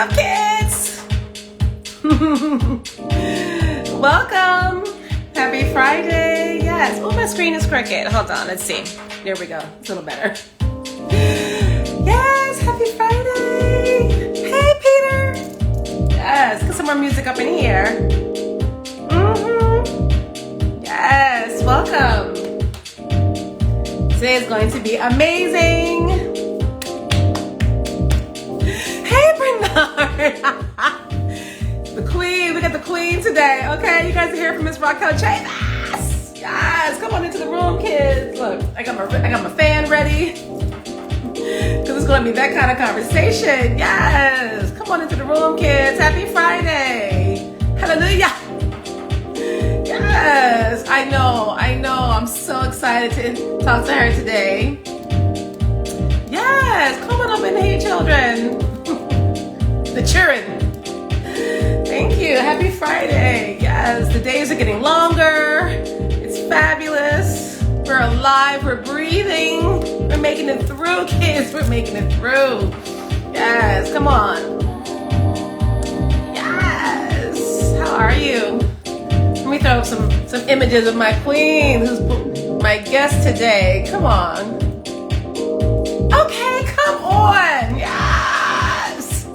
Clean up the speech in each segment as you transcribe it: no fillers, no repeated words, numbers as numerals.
up, kids? Welcome. Happy Friday. Yes. Oh, my screen is crooked. Hold on. Let's see. There we go. It's a little better. Yes. Happy Friday. Hey, Peter. Yes. Get some more music up in here. Yes. Welcome. Today is going to be amazing. Hey, Bernard. The queen. We got the queen today. Okay, you guys are here from Miss Raquelle Chavis. Yes. Come on into the room, kids. Look, I got my fan ready because it's going to be that kind of conversation. Yes. Come on into the room, kids. Happy Friday. Hallelujah. Yes, I know. I'm so excited to talk to her today. Yes, come on up in here, children. The children. Thank you. Happy Friday. Yes, the days are getting longer. It's fabulous. We're alive. We're breathing. We're making it through, kids. We're making it through. Yes, come on. Yes. How are you? Let me throw up some images of my queen, who's my guest today. Come on. Okay, come on. Yes.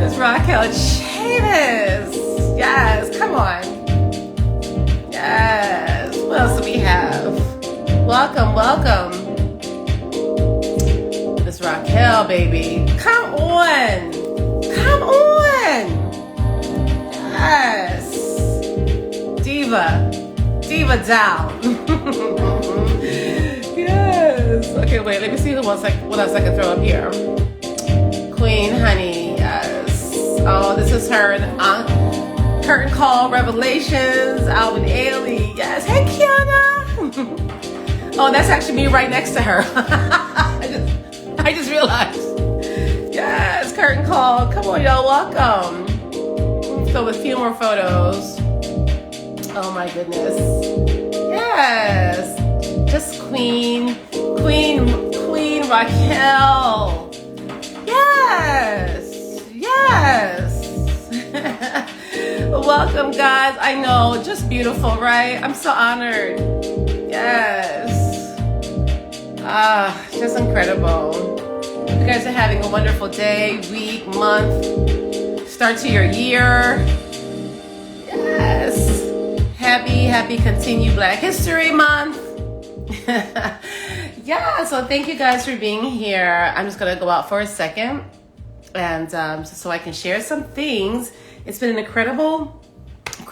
It's Raquelle Chavis. Yes, come on. Yes. What else do we have? Welcome. It's Raquelle, baby. Come on. Yes. Diva down. Yes. Okay, wait, let me see what else I can throw up here. Queen Honey, yes. Oh, this is her curtain call revelations. Alvin Ailey, yes. Hey, Kiana. Oh, that's actually me right next to her. I just realized. Yes, curtain call. Come on, y'all, welcome. So with a few more photos. Oh my goodness. Yes. Just Queen Raquelle. Yes. Welcome, guys. I know, just beautiful, right? I'm so honored. Yes. Just incredible. You guys are having a wonderful day, week, month, start to your year. Yes. Happy Continue Black History Month. Yeah, so thank you guys for being here. I'm just going to go out for a second and so I can share some things. It's been an incredible,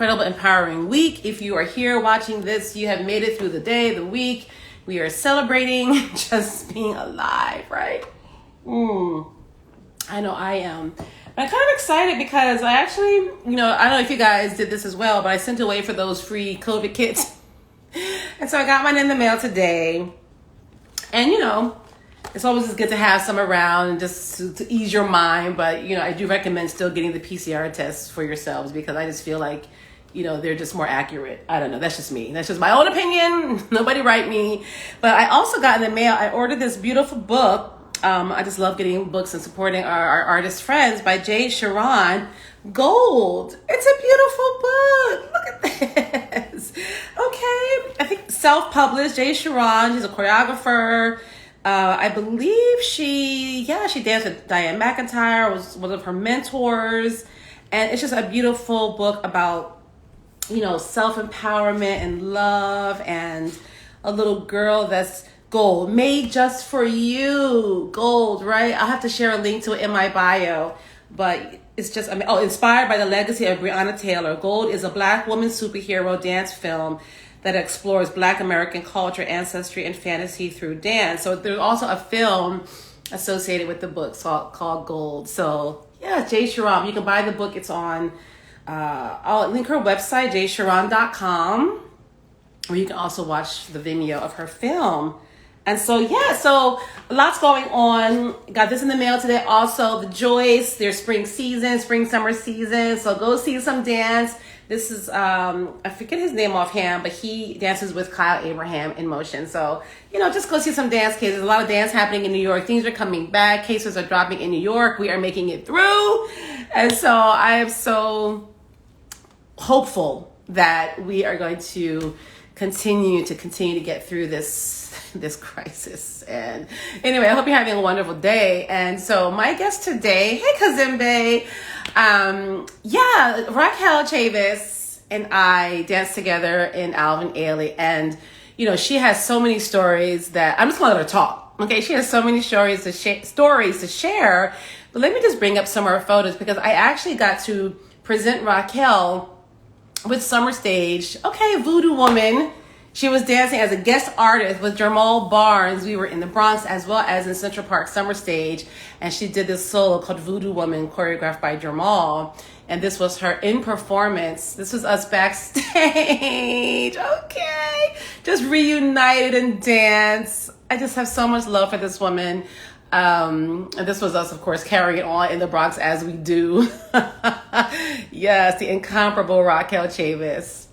empowering week. If you are here watching this, you have made it through the day, the week. We are celebrating just being alive, right? I know I am. But I'm kind of excited because I actually, I don't know if you guys did this as well, but I sent away for those free COVID kits. And so I got mine in the mail today. And, it's always good to have some around just to ease your mind. But, I do recommend still getting the PCR tests for yourselves because I just feel like, they're just more accurate. I don't know. That's just me. That's just my own opinion. Nobody write me. But I also got in the mail, I ordered this beautiful book. I just love getting books and supporting our artist friends by Jade Sharon. Gold. It's a beautiful book. Look at this. Okay. I think self-published. Jade Sharon. She's a choreographer. I believe she danced with Diane McIntyre, was one of her mentors. And it's just a beautiful book about, self-empowerment and love and a little girl that's gold, made just for you. Gold, right? I'll have to share a link to it in my bio. But it's just, inspired by the legacy of Breonna Taylor. Gold is a Black woman superhero dance film that explores Black American culture, ancestry, and fantasy through dance. So there's also a film associated with the book called Gold. So yeah, Jade Sharon. You can buy the book. It's on, I'll link her website, jadesharon.com, where you can also watch the video of her film. And so, so lots going on. Got this in the mail today. Also, the Joyce, their spring, summer season. So go see some dance. This is, I forget his name offhand, but he dances with Kyle Abraham in Motion. So, just go see some dance kids. There's a lot of dance happening in New York. Things are coming back. Cases are dropping in New York. We are making it through. And so I am so hopeful that we are going to continue to get through this crisis. And anyway, I hope you're having a wonderful day. And so my guest today, hey Kazembe, Raquelle Chavis and I danced together in Alvin Ailey, and she has so many stories that I'm just gonna let her talk. Okay, she has so many stories to share. But let me just bring up some of her photos, because I actually got to present Raquelle with Summer Stage. Okay, Voodoo Woman. She was dancing as a guest artist with Jamal Barnes. We were in the Bronx as well as in Central Park Summer Stage. And she did this solo called Voodoo Woman, choreographed by Jamal. And this was her in performance. This was us backstage. Okay. Just reunited and dance. I just have so much love for this woman. And this was us, of course, carrying it on in the Bronx as we do. Yes, the incomparable Raquelle Chavis.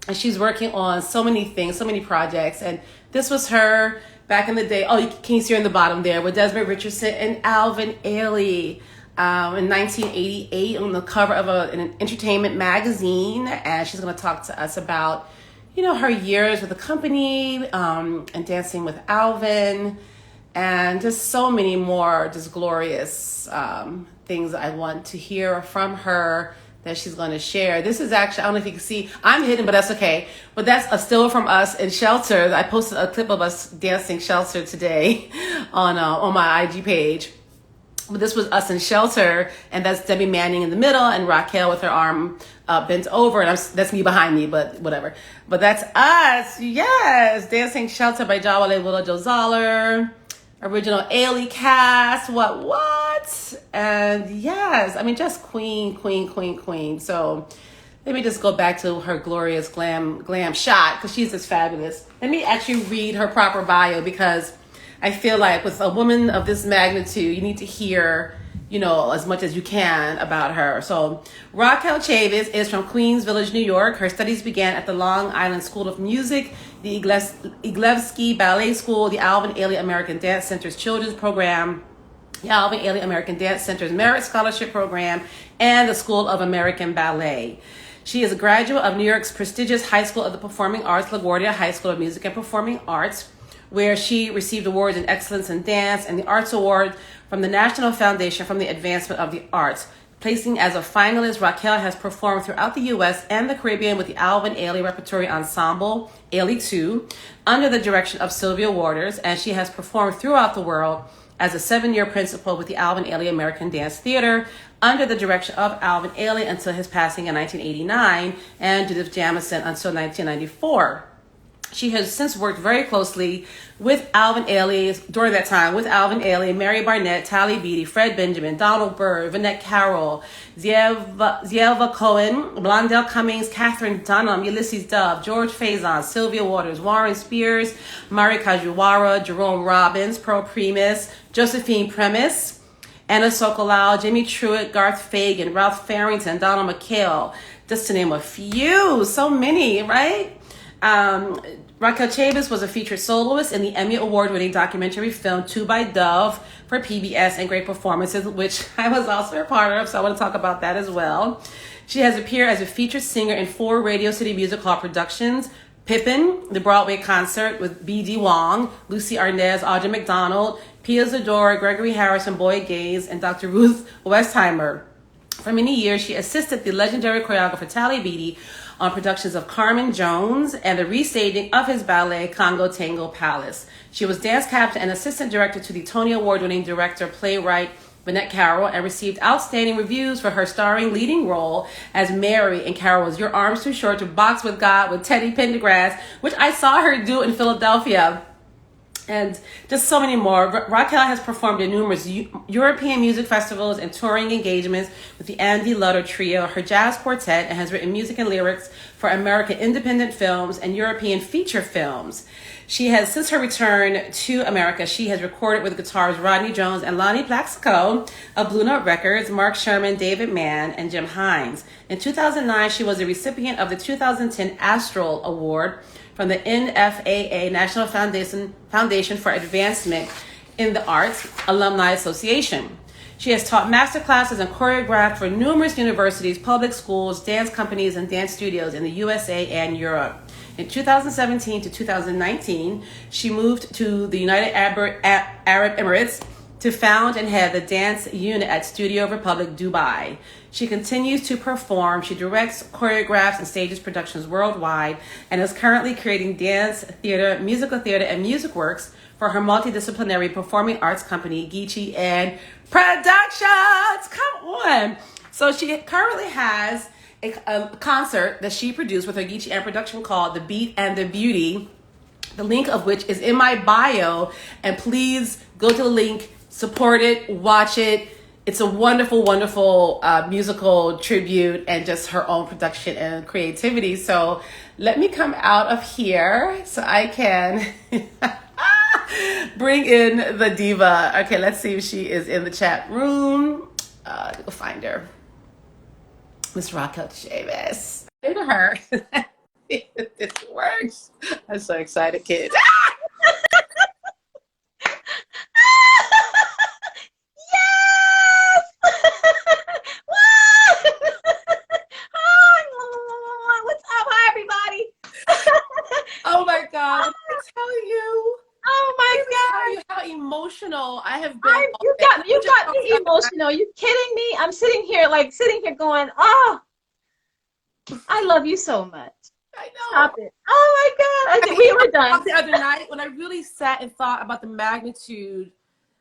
And she's working on so many things, so many projects. And this was her back in the day. Oh, can you see her in the bottom there with Desmond Richardson and Alvin Ailey in 1988 on the cover of an entertainment magazine. And she's going to talk to us about, her years with the company and dancing with Alvin, and just so many more just glorious things I want to hear from her that she's going to share. This is actually, I don't know if you can see, I'm hidden, but that's okay. But that's a still from us in Shelter. I posted a clip of us dancing Shelter today on my IG page. But this was us in Shelter, and that's Debbie Manning in the middle, and Raquelle with her arm bent over, and that's me behind me, but whatever. But that's us, yes, dancing Shelter by Jawale Willa Joe Zoller. Original Ailey cast, what? And yes, I mean, just queen. So let me just go back to her glorious glam shot, because she's just fabulous. Let me actually read her proper bio, because I feel like with a woman of this magnitude, you need to hear, as much as you can about her. So Raquelle Chavis is from Queens Village, New York. Her studies began at the Long Island School of Music, the Eglevsky Ballet School, the Alvin Ailey American Dance Center's Children's Program, the Alvin Ailey American Dance Center's Merit Scholarship Program, and the School of American Ballet. She is a graduate of New York's prestigious High School of the Performing Arts, LaGuardia High School of Music and Performing Arts, where she received awards in excellence in dance and the Arts Award from the National Foundation for the Advancement of the Arts. Placing as a finalist, Raquelle has performed throughout the U.S. and the Caribbean with the Alvin Ailey Repertory Ensemble, Ailey II, under the direction of Sylvia Waters, and she has performed throughout the world as a 7-year principal with the Alvin Ailey American Dance Theater, under the direction of Alvin Ailey until his passing in 1989, and Judith Jamison until 1994. She has since worked very closely with Alvin Ailey, during that time, with Alvin Ailey, Mary Barnett, Tally Beatty, Fred Benjamin, Donald Byrd, Vinette Carroll, Zielva Cohen, Blondell Cummings, Catherine Dunham, Ulysses Dove, George Faison, Sylvia Waters, Warren Spears, Mari Kajiwara, Jerome Robbins, Pearl Primus, Josephine Premis, Anna Sokolau, Jimmy Truitt, Garth Fagan, Ralph Farrington, Donald McHale, just to name a few. So many, right? Raquelle Chavis was a featured soloist in the Emmy Award-winning documentary film Two by Dove for PBS and Great Performances, which I was also a part of, so I want to talk about that as well. She has appeared as a featured singer in 4 Radio City Music Hall productions: Pippin, the Broadway concert with B.D. Wong, Lucy Arnaz, Audra McDonald, Pia Zadora, Gregory Harrison, Boyd Gaze, and Dr. Ruth Westheimer. For many years, she assisted the legendary choreographer Tally Beatty on productions of Carmen Jones and the restaging of his ballet Congo Tango Palace. She was dance captain and assistant director to the Tony Award-winning director, playwright Vinette Carroll, and received outstanding reviews for her starring leading role as Mary in Carroll's Your Arms Too Short to Box with God with Teddy Pendergrass, which I saw her do in Philadelphia and just so many more. Raquelle has performed in numerous European music festivals and touring engagements with the Andy Lutter Trio, her jazz quartet, and has written music and lyrics for American independent films and European feature films. She has, since her return to America, she has recorded with guitarists Rodney Jones and Lonnie Plaxico of Blue Note Records, Mark Sherman, David Mann, and Jim Hines. In 2009, she was a recipient of the 2010 Astral Award from the NFAA, National Foundation for Advancement in the Arts Alumni Association. She has taught master classes and choreographed for numerous universities, public schools, dance companies, and dance studios in the USA and Europe. In 2017 to 2019, she moved to the United Arab Emirates to found and head the dance unit at Studio Republic Dubai. She continues to perform. She directs, choreographs, and stages productions worldwide, and is currently creating dance, theater, musical theater, and music works for her multidisciplinary performing arts company, Geechee and Productions. Come on. So she currently has a concert that she produced with her Geechee and production called The Beat and the Beauty, the link of which is in my bio. And please go to the link, support it, watch it. It's a wonderful, wonderful musical tribute and just her own production and creativity. So let me come out of here so I can bring in the diva. Okay, let's see if she is in the chat room. Go find her. Miss Raquelle Chavis. Say to her. This works. I'm so excited, kids. Oh my God! I tell you. Oh my God! How emotional I have been. You got me emotional. You kidding me? I'm sitting here going, oh, I love you so much. I know. Stop it. Oh my God! We were done the other night when I really sat and thought about the magnitude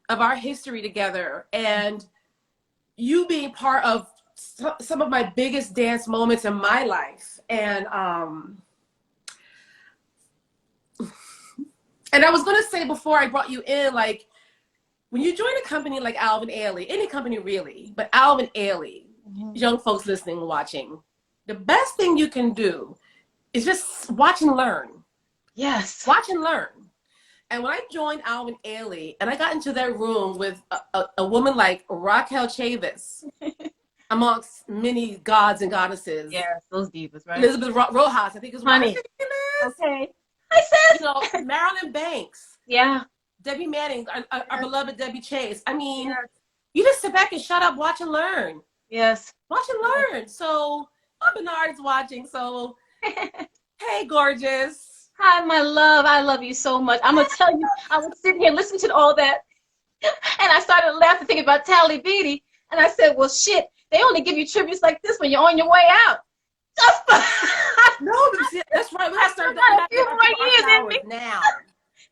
of our history together, and you being part of some of my biggest dance moments in my life, and I was going to say before I brought you in, like, when you join a company like Alvin Ailey, any company really, but Alvin Ailey, young folks listening and watching, the best thing you can do is just watch and learn. Yes. Watch and learn. And when I joined Alvin Ailey and I got into that room with a woman like Raquelle Chavis, amongst many gods and goddesses. Yeah, those divas, right? Elizabeth Rojas, I think is what Honey. Okay. I said, you know, Marilyn Banks. Yeah. Debbie Manning, our beloved Debbie Chase. I mean, you just sit back and shut up, watch and learn. Yes. Watch and learn. So, Bernard's watching. So, hey, gorgeous. Hi, my love. I love you so much. I'm going to tell you, I was sitting here listening to all that, and I started laughing, thinking about Tally Beatty, and I said, well, shit, they only give you tributes like this when you're on your way out. No, that's right. We have to start a few more years now.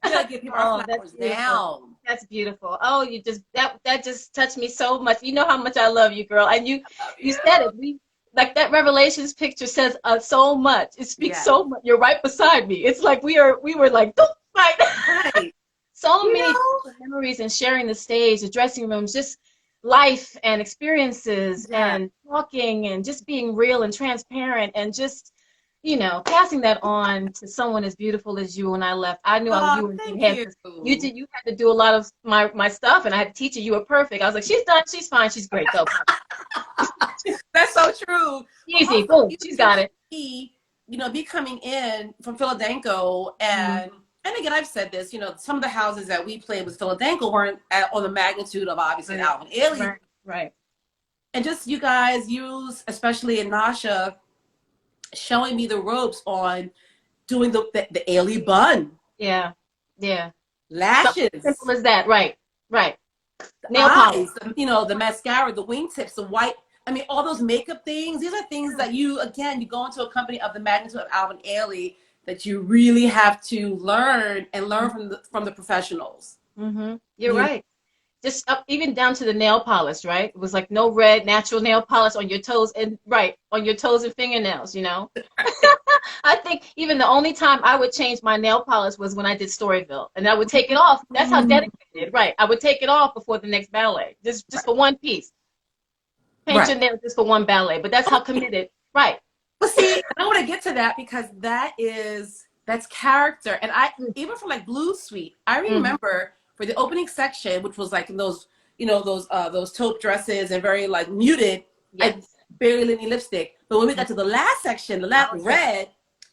We gotta give people our flowers now. That's beautiful. Oh, you just that just touched me so much. You know how much I love you, girl. And you said it. We like that Revelations picture says so much. It speaks so much. You're right beside me. It's like we were like right. So many memories and sharing the stage, the dressing rooms, just life and experiences and talking and just being real and transparent and just, you know, passing that on to someone as beautiful as you. When I left, I knew you were you had to do a lot of my stuff, and I had to teach her. You were perfect. I was like, she's done, she's fine, she's great. Go. That's so true. Easy, boom, she's got it. You know, be coming in from Philadelphia and again, I've said this, you know, some of the houses that we played with Philadelphia weren't on the magnitude of obviously Alvin Ailey. Right. And just you guys use, especially in Nasha, showing me the ropes on doing the Ailey bun. Yeah. Lashes. Simple as that. Right. Nail polish. polish. You know, the mascara, the wingtips, the white. I mean, all those makeup things. These are things that you go into a company of the magnitude of Alvin Ailey that you really have to learn from the professionals. Mm-hmm. You're right. Just even down to the nail polish, right? It was like no red, natural nail polish on your toes and on your toes and fingernails, you know. I think even the only time I would change my nail polish was when I did Storyville, and I would take it off. That's how dedicated, right? I would take it off before the next ballet, just for one piece. Paint your nails just for one ballet, but that's how committed, right? But see, I want to get to that because that's character, and I even for like Blue Suite, I remember for the opening section, which was like in those, you know, those taupe dresses and very like muted. Yes. I barely any lipstick, but when we got to the last section, the last red,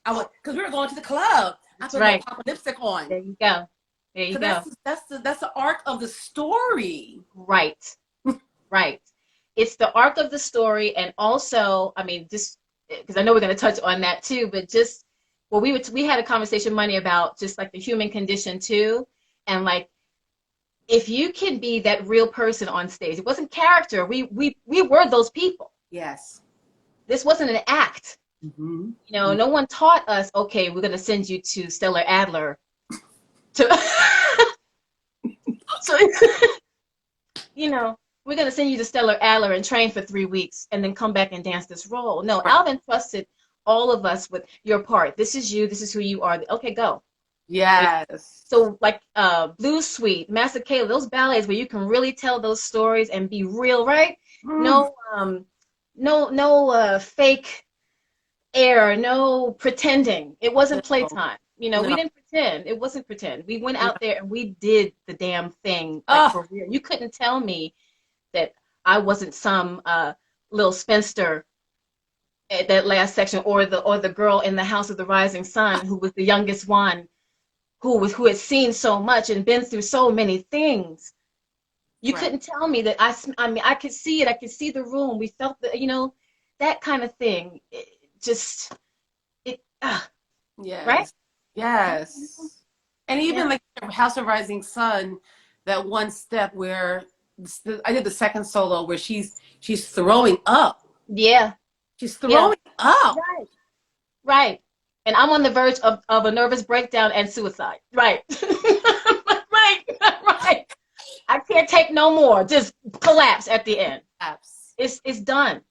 I went because we were going to the club. I put a pop of lipstick on. There you go. There you go. That's the arc of the story. Right. Right. It's the arc of the story, and also, I mean, just because I know we're going to touch on that too, but just well, we had a conversation Money about just like the human condition too, and like if you can be that real person on stage, it wasn't character. We were those people. Yes. This wasn't an act. You know, no one taught us, okay, we're going to send you to Stellar Adler to so you know, we're going to send you to Stellar Adler and train for 3 weeks and then come back and dance this role. No, Alvin trusted all of us with your part. This is you. This is who you are. Okay, go. Yes. So like Blue Suite, Master Kayla, those ballets where you can really tell those stories and be real, right? No fake air, no pretending. It wasn't playtime. You know, we didn't pretend. It wasn't pretend. We went out there and we did the damn thing like, for real. You couldn't tell me that I wasn't some little spinster at that last section, or the girl in the House of the Rising Sun who was the youngest one, who had seen so much and been through so many things. You couldn't tell me that. I mean, I could see it. I could see the room. We felt the, you know, that kind of thing. Yes. Right? Yes. And even like House of Rising Sun, that one step where I did the second solo where she's throwing up. Yeah. She's throwing up. Right. Right. And I'm on the verge of a nervous breakdown and suicide. Right. Right. I can't take no more. Just collapse at the end. It's done.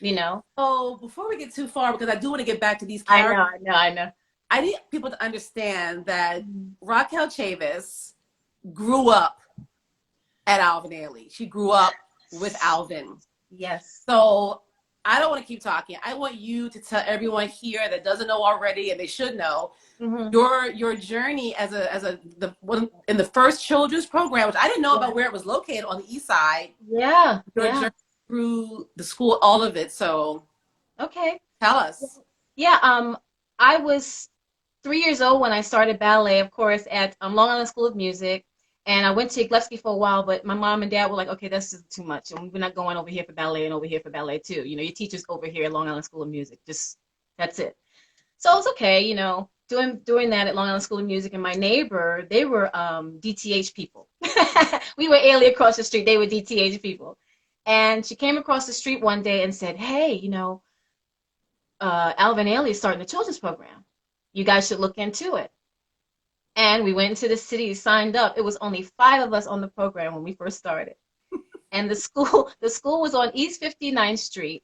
You know? So before we get too far, because I do want to get back to these characters. I know. I need people to understand that Raquelle Chavis grew up at Alvin Ailey. She grew up with Alvin. Yes. So I don't want to keep talking. I want you to tell everyone here that doesn't know already, and they should know, your journey as in the first children's program, which I didn't know about where it was located on the east side. Yeah. Your journey through the school, all of it. So tell us. Yeah. I was 3 years old when I started ballet, of course, at Long Island School of Music. And I went to Eglevsky for a while, but my mom and dad were like, okay, that's just too much. And we're not going over here for ballet and over here for ballet too. You know, your teacher's over here at Long Island School of Music. Just, that's it. So it's okay, you know, doing that at Long Island School of Music. And my neighbor, they were DTH people. We were Ailey across the street. They were DTH people. And she came across the street one day and said, hey, you know, Alvin Ailey is starting a children's program. You guys should look into it. And we went into the city, signed up. It was only 5 of us on the program when we first started. And the school was on East 59th Street,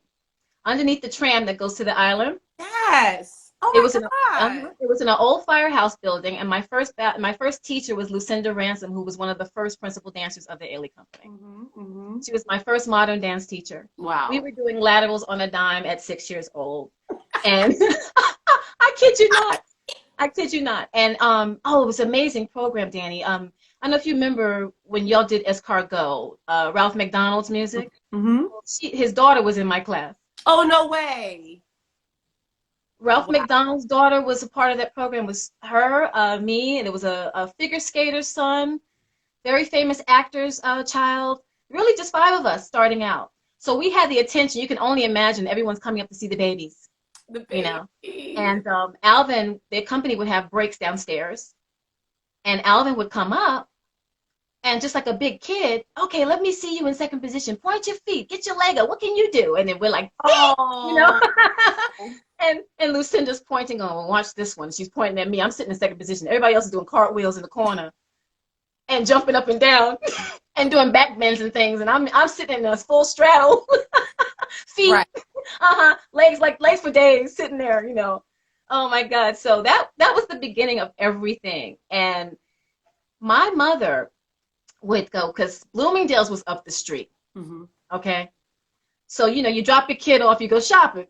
underneath the tram that goes to the island. Yes. Oh my God. It was in an old firehouse building, and my first teacher was Lucinda Ransom, who was one of the first principal dancers of the Ailey Company. She was my first modern dance teacher. Wow. We were doing laterals on a dime at 6 years old. And I kid you not. And it was an amazing program, Danny. I don't know if you remember when y'all did Escargot, Ralph McDonald's music. His daughter was in my class. Oh, no way. Ralph McDonald's daughter was a part of that program. It was her, me, and it was a figure skater's son, very famous actor's child. Really just 5 of us starting out. So we had the attention. You can only imagine everyone's coming up to see the babies. You know, and Alvin, their company would have breaks downstairs, and Alvin would come up, and just like a big kid, okay, let me see you in second position. Point your feet, get your leg up. What can you do? And then we're like, you know, and Lucinda's pointing on, well, watch this one. She's pointing at me. I'm sitting in second position. Everybody else is doing cartwheels in the corner, and jumping up and down, and doing back bends and things, and I'm sitting in a full straddle, feet. Right. Legs for days, sitting there, you know. Oh my God. So that was the beginning of everything. And my mother would go, because Bloomingdale's was up the street. Mm-hmm. Okay. So, you know, you drop your kid off, you go shopping.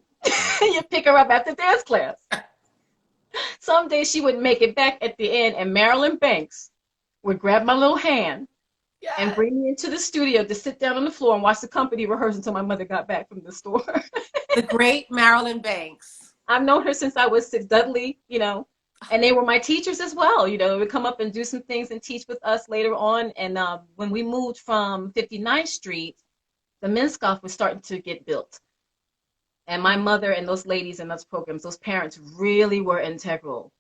You pick her up after dance class. Some days she wouldn't make it back at the end, and Marilyn Banks would grab my little hand and bring me into the studio to sit down on the floor and watch the company rehearse until my mother got back from the store. The great Marilyn Banks. I've known her since I was 6, Dudley, you know, and they were my teachers as well. You know, they would come up and do some things and teach with us later on. And when we moved from 59th Street, the Minskoff was starting to get built. And my mother and those ladies in those programs, those parents really were integral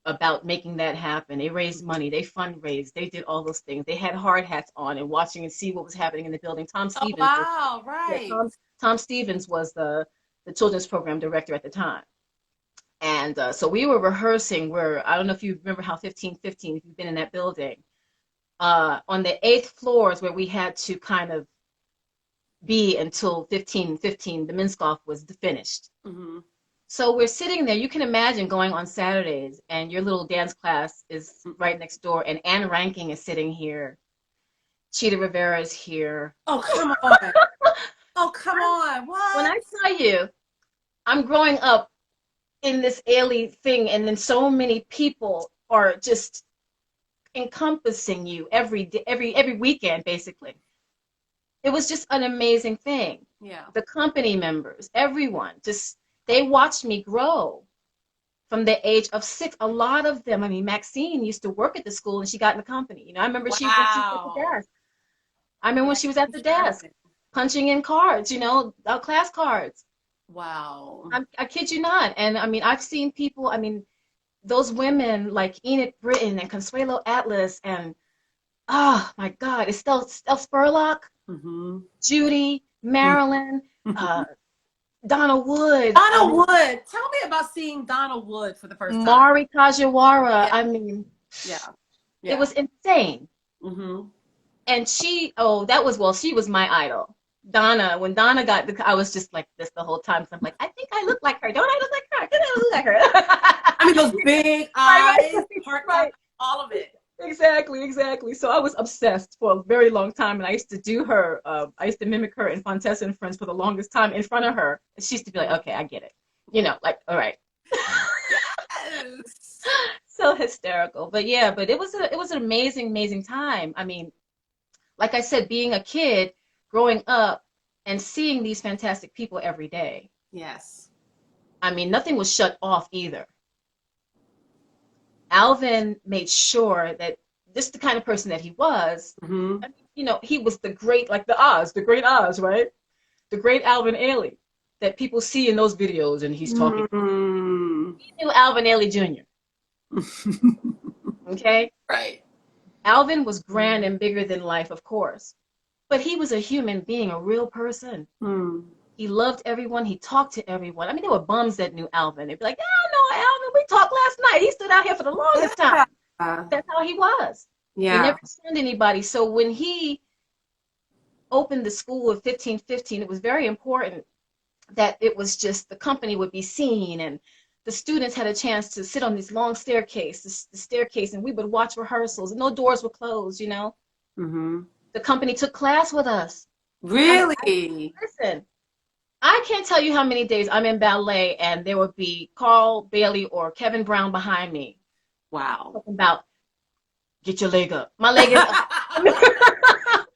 about making that happen. They raised money, they fundraised, they did all those things. They had hard hats on and watching and see what was happening in the building. Tom Stevens. Oh, wow, right. Yeah, Tom Stevens was the children's program director at the time. And so we were rehearsing where, I don't know if you remember how 1515, if you've been in that building, on the 8th floor is where we had to kind of be until 1515, the Minskoff was finished. Mm-hmm. So we're sitting there. You can imagine going on Saturdays and your little dance class is right next door, and Anne Ranking is sitting here. Chita Rivera is here. Oh, come on. Oh, come on. What? When I tell you, I'm growing up in this Ailey thing, and then so many people are just encompassing you every day, every weekend, basically. It was just an amazing thing. Yeah. The company members, everyone, just, they watched me grow from the age of 6. A lot of them, I mean, Maxine used to work at the school and she got in the company. You know, I remember she was at the desk. I remember when she was at the desk, punching in cards, you know, our class cards. Wow. I kid you not. And I mean, I've seen people, I mean, those women like Enid Britton and Consuelo Atlas and, oh my God, Estelle Spurlock. Mm-hmm. Judy, Marilyn, Donna Wood. Donna Wood. Tell me about seeing Donna Wood for the first time. Mari Kajiwara. Yeah. I mean, it was insane. Mm-hmm. And she was my idol. Donna, when Donna I was just like this the whole time. So I'm like, I think I look like her. Don't I look like her? Don't I look like her? I mean, those big eyes, right. All of it. Exactly. So I was obsessed for a very long time, and I used to do her. I used to mimic her in Fontessa and Friends for the longest time in front of her. And she used to be like, "Okay, I get it," you know, like, all right. Yes. So hysterical, but yeah, but it was an amazing time. I mean, like I said, being a kid, growing up, and seeing these fantastic people every day. Yes. I mean, nothing was shut off either. Alvin made sure that just the kind of person that he was, mm-hmm. You know, he was the great, like the great Oz, right? The great Alvin Ailey that people see in those videos and he's talking. Mm-hmm. He knew Alvin Ailey Jr. Okay? Right. Alvin was grand and bigger than life, of course. But he was a human being, a real person. Mm. He loved everyone. He talked to everyone. I mean, there were bums that knew Alvin. They'd be like, yeah, I know Alvin. We talked last night. He stood out here for the longest time. That's how he was. Yeah. He never shunned anybody. So when he opened the school of 1515, it was very important that it was just the company would be seen and the students had a chance to sit on this long staircase, the staircase, and we would watch rehearsals and no doors were closed, you know. Mm-hmm. The company took class with us. Really? Listen. I can't tell you how many days I'm in ballet and there would be Carl Bailey or Kevin Brown behind me. Wow. Talking about, get your leg up. My leg is up.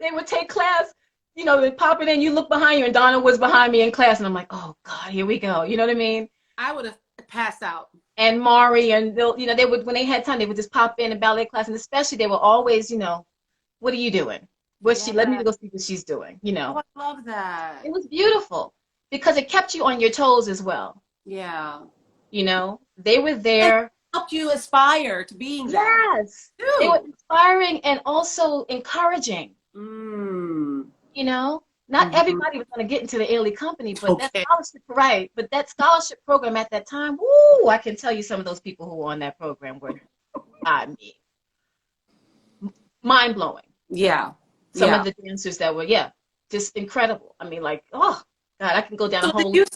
They would take class, you know, they pop it in, you look behind you, and Donna was behind me in class, and I'm like, oh God, here we go. You know what I mean? I would have passed out. And Mari, and they'll, you know, they would, when they had time, they would just pop in ballet class, and especially they were always, you know, what are you doing? Let me go see what she's doing, you know. Oh, I love that. It was beautiful because it kept you on your toes as well. Yeah. You know, they were there. It helped you aspire to being there. Yes. Too. They were inspiring and also encouraging. Mm. You know, not everybody was going to get into the Ailey company, but that scholarship, right. But that scholarship program at that time, woo, I can tell you some of those people who were on that program were, I mean, mind-blowing. Yeah. Some of the dancers that were, just incredible. I mean, like, oh God, I can go down a whole. Did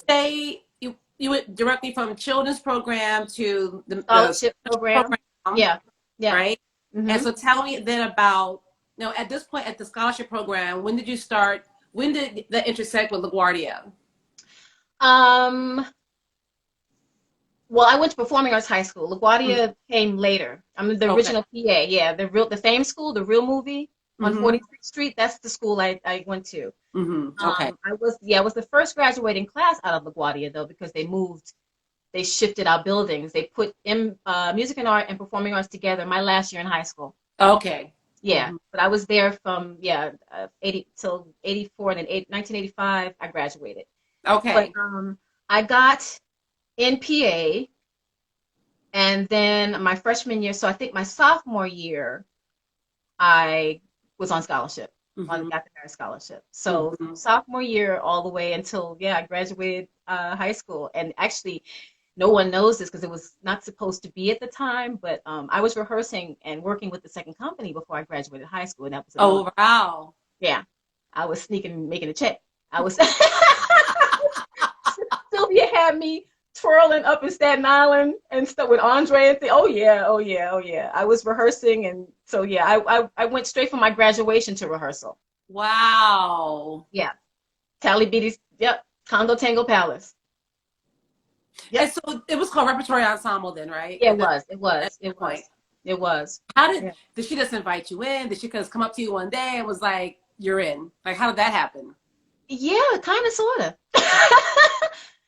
you you went directly from children's program to the scholarship program. Yeah, yeah. Right. And so tell me then about, you know, at this point at the scholarship program, when did you start? When did that intersect with LaGuardia? Well, I went to Performing Arts High School. LaGuardia came later. I'm the original PA. Yeah, the Fame School, the real movie on 46th Street. That's the school I went to. Okay. I was the first graduating class out of LaGuardia though, because they shifted our buildings. They put in music and art and performing arts together my last year in high school. Okay. Yeah, but I was there from 80 till 84, and in 1985 I graduated. Okay. But I got in PA, and then my freshman year, so I think my sophomore year, I was on scholarship, on the academic scholarship. So sophomore year all the way until I graduated high school. And actually, no one knows this because it was not supposed to be at the time, but I was rehearsing and working with the second company before I graduated high school, and that was wow. Yeah, I was sneaking, making a check. I was Sylvia had me twirling up in Staten Island and stuff with Andre and oh yeah. I was rehearsing, and so I went straight from my graduation to rehearsal. Wow. Yeah. Tally Beatty's, Congo Tango Palace. Yep. And so it was called Repertory Ensemble then, right? Yeah, it was. How did she just invite you in? Did she just come up to you one day and was like, you're in? Like, how did that happen? Yeah, kind of, sort of.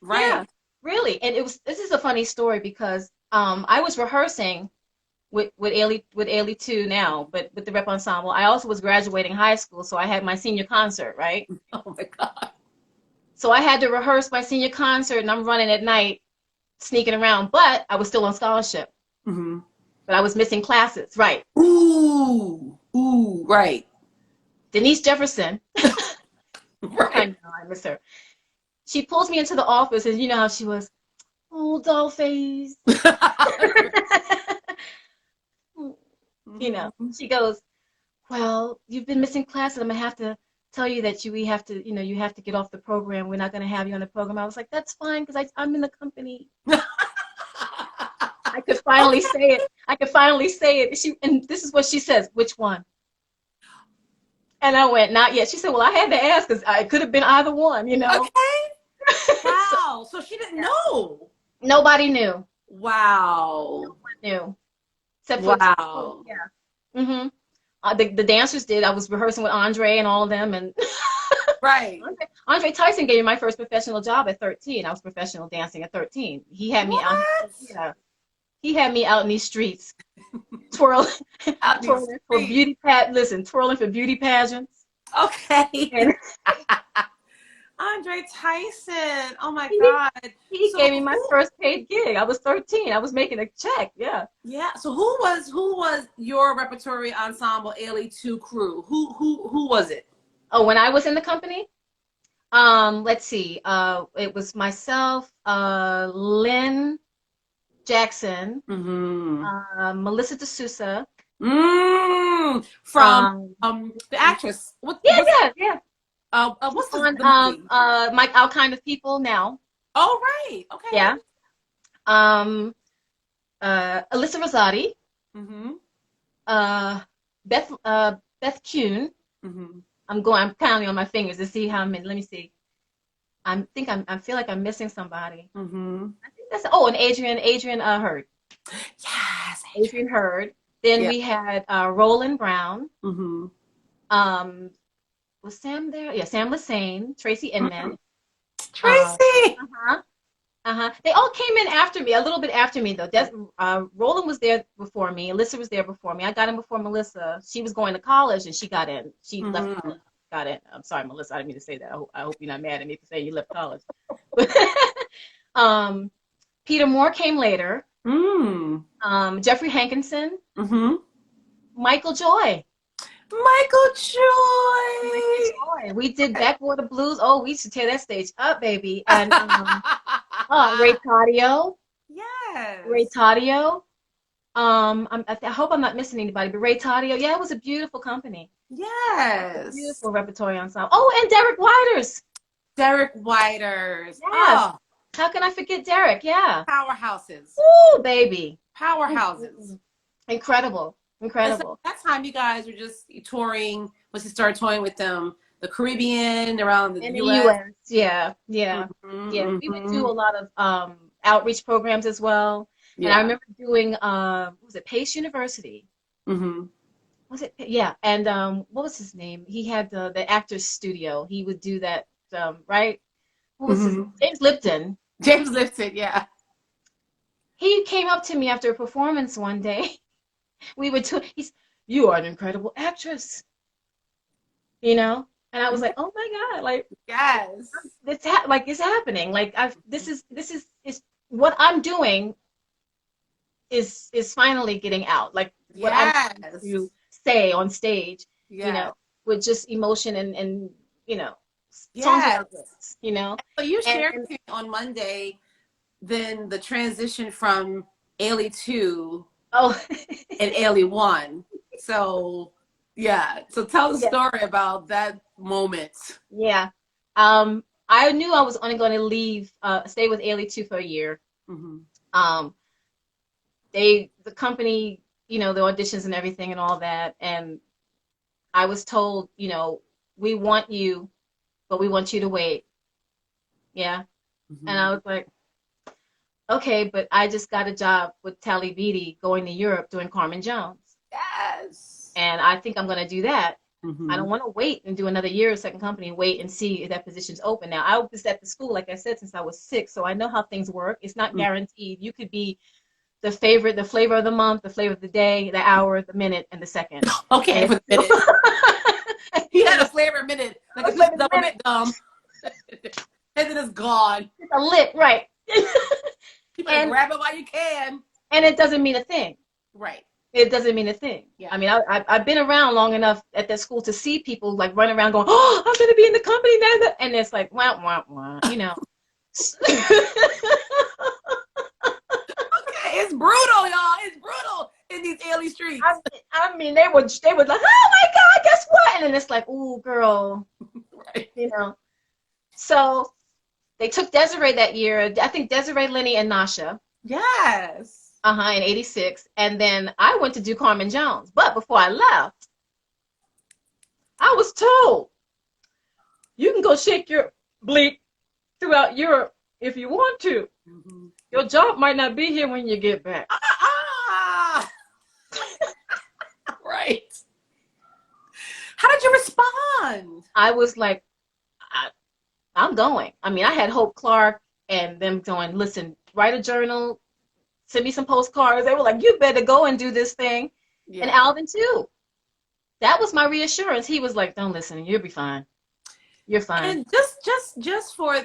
Right. Yeah, really. And this is a funny story because I was rehearsing with Ailey II now, but with the rep ensemble. I also was graduating high school, so I had my senior concert, right? Oh my God. So I had to rehearse my senior concert, and I'm running at night, sneaking around, but I was still on scholarship. But I was missing classes, right? Ooh, right. Denise Jefferson. Right. I know, I miss her. She pulls me into the office, and you know how she was, oh, doll face. You know, she goes, well, you've been missing classes. I'm gonna have to tell you that you have to get off the program. We're not gonna have you on the program. I was like, that's fine, because I'm in the company. I could finally say it. And this is what she says, which one? And I went, not yet. She said, well, I had to ask because I could have been either one, you know. Okay. Wow. So she didn't know. Nobody knew. Wow. No one knew. Except for the dancers did. I was rehearsing with Andre and all of them, and right. Andre Tyson gave me my first professional job at 13. I was professional dancing at 13. He had me out. He had me out in these streets, twirling for beauty pageants. Okay. Andre Tyson. Oh my God. He gave me my first paid gig. I was 13. I was making a check. Yeah. Yeah. So who was your repertory ensemble Ailey II crew? Who was it? Oh, when I was in the company? Let's see. It was myself, Lynn Jackson, Melissa D'Souza. From the actress. Yeah. What's the movie? Our Kind of People now. Oh, right. Okay. Yeah. Alyssa Rosati. Beth Kuhn. I'm counting on my fingers to see how many. Let me see. I feel like I'm missing somebody. I think that's and Adrian Hurd. Yes. Adrian Hurd. Then we had Roland Brown. Was Sam there? Yeah, Sam Lassane, Tracy Inman. Tracy. They all came in after me, a little bit after me though. Roland was there before me. Alyssa was there before me. I got in before Melissa. She was going to college and she got in. She left college. Got in. I'm sorry, Melissa. I didn't mean to say that. I hope you're not mad at me for saying you left college. Peter Moore came later. Jeffrey Hankinson. Michael Joy. We did Backwater Blues. Oh, we used to tear that stage up, baby. And Ray Taddeo. Yes. Ray Taddeo. I hope I'm not missing anybody, but Ray Taddeo. Yeah, it was a beautiful company. Yes. Beautiful repertory ensemble. Oh, and Derek Whiters. Derek Whiters. Yes. Oh. How can I forget Derek? Yeah. Powerhouses. Ooh, baby. Powerhouses. Incredible. And so Incredible. that time you guys were just touring, once you started touring with them, the Caribbean, around the In the US. US. Yeah. Yeah. Yeah. Mm-hmm, We would mm-hmm. do a lot of outreach programs as well. And I Yeah. remember doing what was it, Pace University? Mm-hmm. Was it? Yeah. And what was his name? He had the actor's studio. He would do that, right? What was his Mm-hmm. James Lipton. James Lifted, yeah. He came up to me after a performance one day. We were to he's you are an incredible actress, you know? And I was like, oh my God, like Yes. like it's happening. Like this is what I'm doing is finally getting out. Like what I'm trying to Yes. say on stage, you Yes. know, with just emotion and you know, songs Yes. without words, you know? So you shared And with me on Monday then the transition from Ailey II oh and Ailey I. So yeah. So tell the yeah, story about that moment. yeah. I knew I was only going to leave, stay with Ailey 2 for a year. Mm-hmm. Um, the company, you know, the auditions and everything and all that. And I was told, you know, we want you, but we want you to wait. Yeah. And Mm-hmm. I was like, okay, but I just got a job with Tally Beatty going to Europe doing Carmen Jones. Yes. And I think I'm going to do that. I Mm-hmm. don't want to wait and do another year at second company and wait and see if that position's open. Now, I was at the school, like I said, since I was 6, so I know how things work. It's not guaranteed. You could be the favorite, the flavor of the month, the flavor of the day, the hour, the minute, and the second. Okay, And for the minute. He had a flavor minute, like a piece of double gum, and then it's gone. It's a lip, right? You better and grab it while you can. and it doesn't mean a thing. Right. It doesn't mean a thing. Yeah. I mean, I've been around long enough at that school to see people like run around going, "Oh, I'm gonna be in the company now," and it's like, wah wah wah, you know. Okay, it's brutal, y'all. It's brutal in these Ailey streets. I mean, they would like, oh my God, guess what? And then it's like, ooh, girl, Right. you know. So they took Desiree that year. I think Desiree, Lenny, and Nasha. Yes. In '86, and then I went to do Carmen Jones. But before I left, I was told you can go shake your bleep throughout Europe if you want to. Mm-hmm. Your job might not be here when you get back. Right. How did you respond? I was like, I'm going. I mean, I had Hope Clark and them going, listen, write a journal, send me some postcards. They were like, you better go and do this thing. Yeah. And Alvin too. That was my reassurance. He was like, don't listen, you'll be fine. You're fine. And just for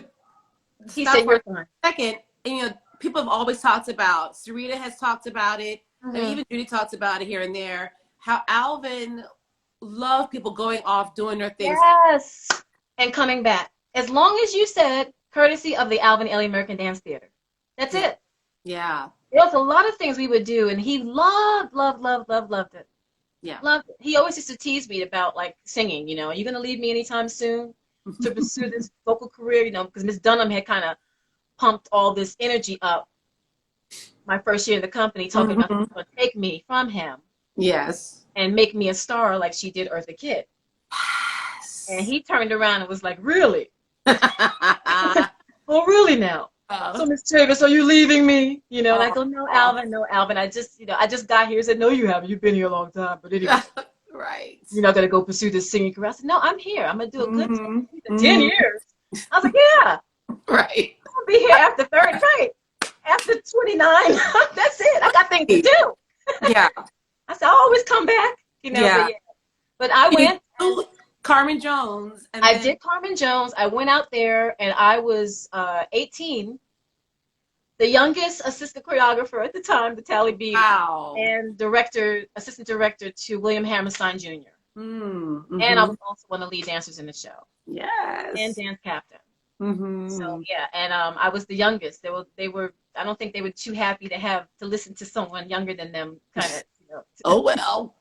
He stop said, for you're a fine. second, you know, people have always talked about, Sarita has talked about it, and Mhm. even Judy talks about it here and there, how Alvin loved people going off, doing their things. Yes. And coming back. As long as you said, courtesy of the Alvin Ailey American Dance Theater. That's Yeah. it. Yeah. There was a lot of things we would do, and he loved, loved, loved, loved, loved it. Yeah. Loved it. He always used to tease me about like singing, you know, are you going to leave me anytime soon to pursue this vocal career, you know, because Miss Dunham had kind of pumped all this energy up my first year in the company, talking about Mhm. she's going to take me from him Yes. and make me a star like she did Eartha Kitt. Yes. And he turned around and was like, really? Oh, really now? So Miss Chavis, are you leaving me? You know, and I go, no, Alvin, I just got here. He said, no, you haven't. You've been here a long time. But anyway, right. you're not gonna go pursue this singing career. I said, no, I'm here. I'm gonna do a good Mhm. 10 years. I was like, yeah, Right. I'll be here after 30, right? After 29, that's it. I got things to do. Yeah. I said, I'll always come back. You know, Yeah. But I went. Carmen Jones. And I then, did Carmen Jones. I went out there and I was 18. The youngest assistant choreographer at the time, the Tally Beatty, wow. and assistant director to William Hammerstein Jr. Mm-hmm. And I was also one of the lead dancers in the show. Yes. And dance captain. Mm-hmm. So yeah, and I was the youngest. They were. I don't think they were too happy to listen to someone younger than them, kind of. Oh well.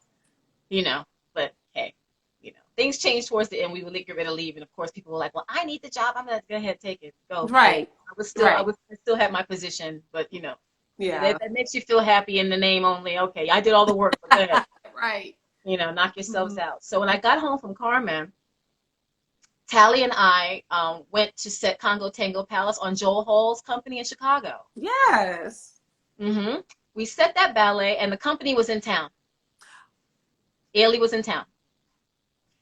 You know, but hey, you know, things changed towards the end. We would get ready to leave, and of course, people were like, "Well, I need the job. I'm gonna go ahead, take it, go." Right. I still had my position, but that makes you feel happy in the name only. Okay, I did all the work, but go ahead. Right. Knock yourselves out. So when I got home from Carmen, Tally and I went to set Congo Tango Palace on Joel Hall's company in Chicago. Yes. Mm-hmm. We set that ballet, and the company was in town. Ailey was in town.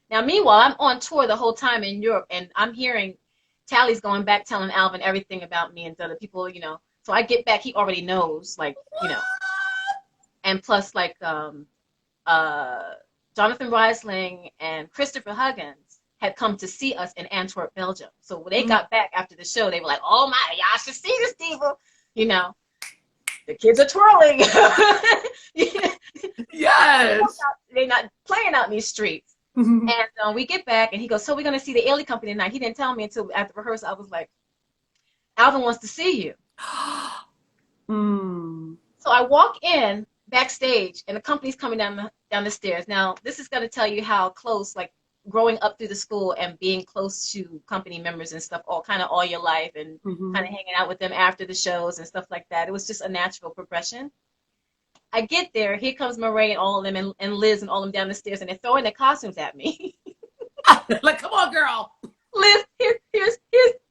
Now, meanwhile, I'm on tour the whole time in Europe, and I'm hearing Tally's going back telling Alvin everything about me and the other people, So I get back, he already knows, and plus, Jonathan Reisling and Christopher Huggins had come to see us in Antwerp, Belgium. So when they got back after the show, they were like, "Oh my, y'all should see this diva." The kids are twirling. Yes. They're not playing out in these streets. And we get back, and he goes, "So we're going to see the Ailey company tonight." He didn't tell me until after rehearsal. I was like, "Alvin wants to see you." So I walk in backstage, and the company's coming down the stairs. Now, this is going to tell you how close, growing up through the school and being close to company members and stuff all your life, and kind of hanging out with them after the shows and stuff like that. It was just a natural progression. I get there, here comes Murray and all of them, and Liz and all of them down the stairs, and they're throwing their costumes at me. Like, come on, girl. Liz, here's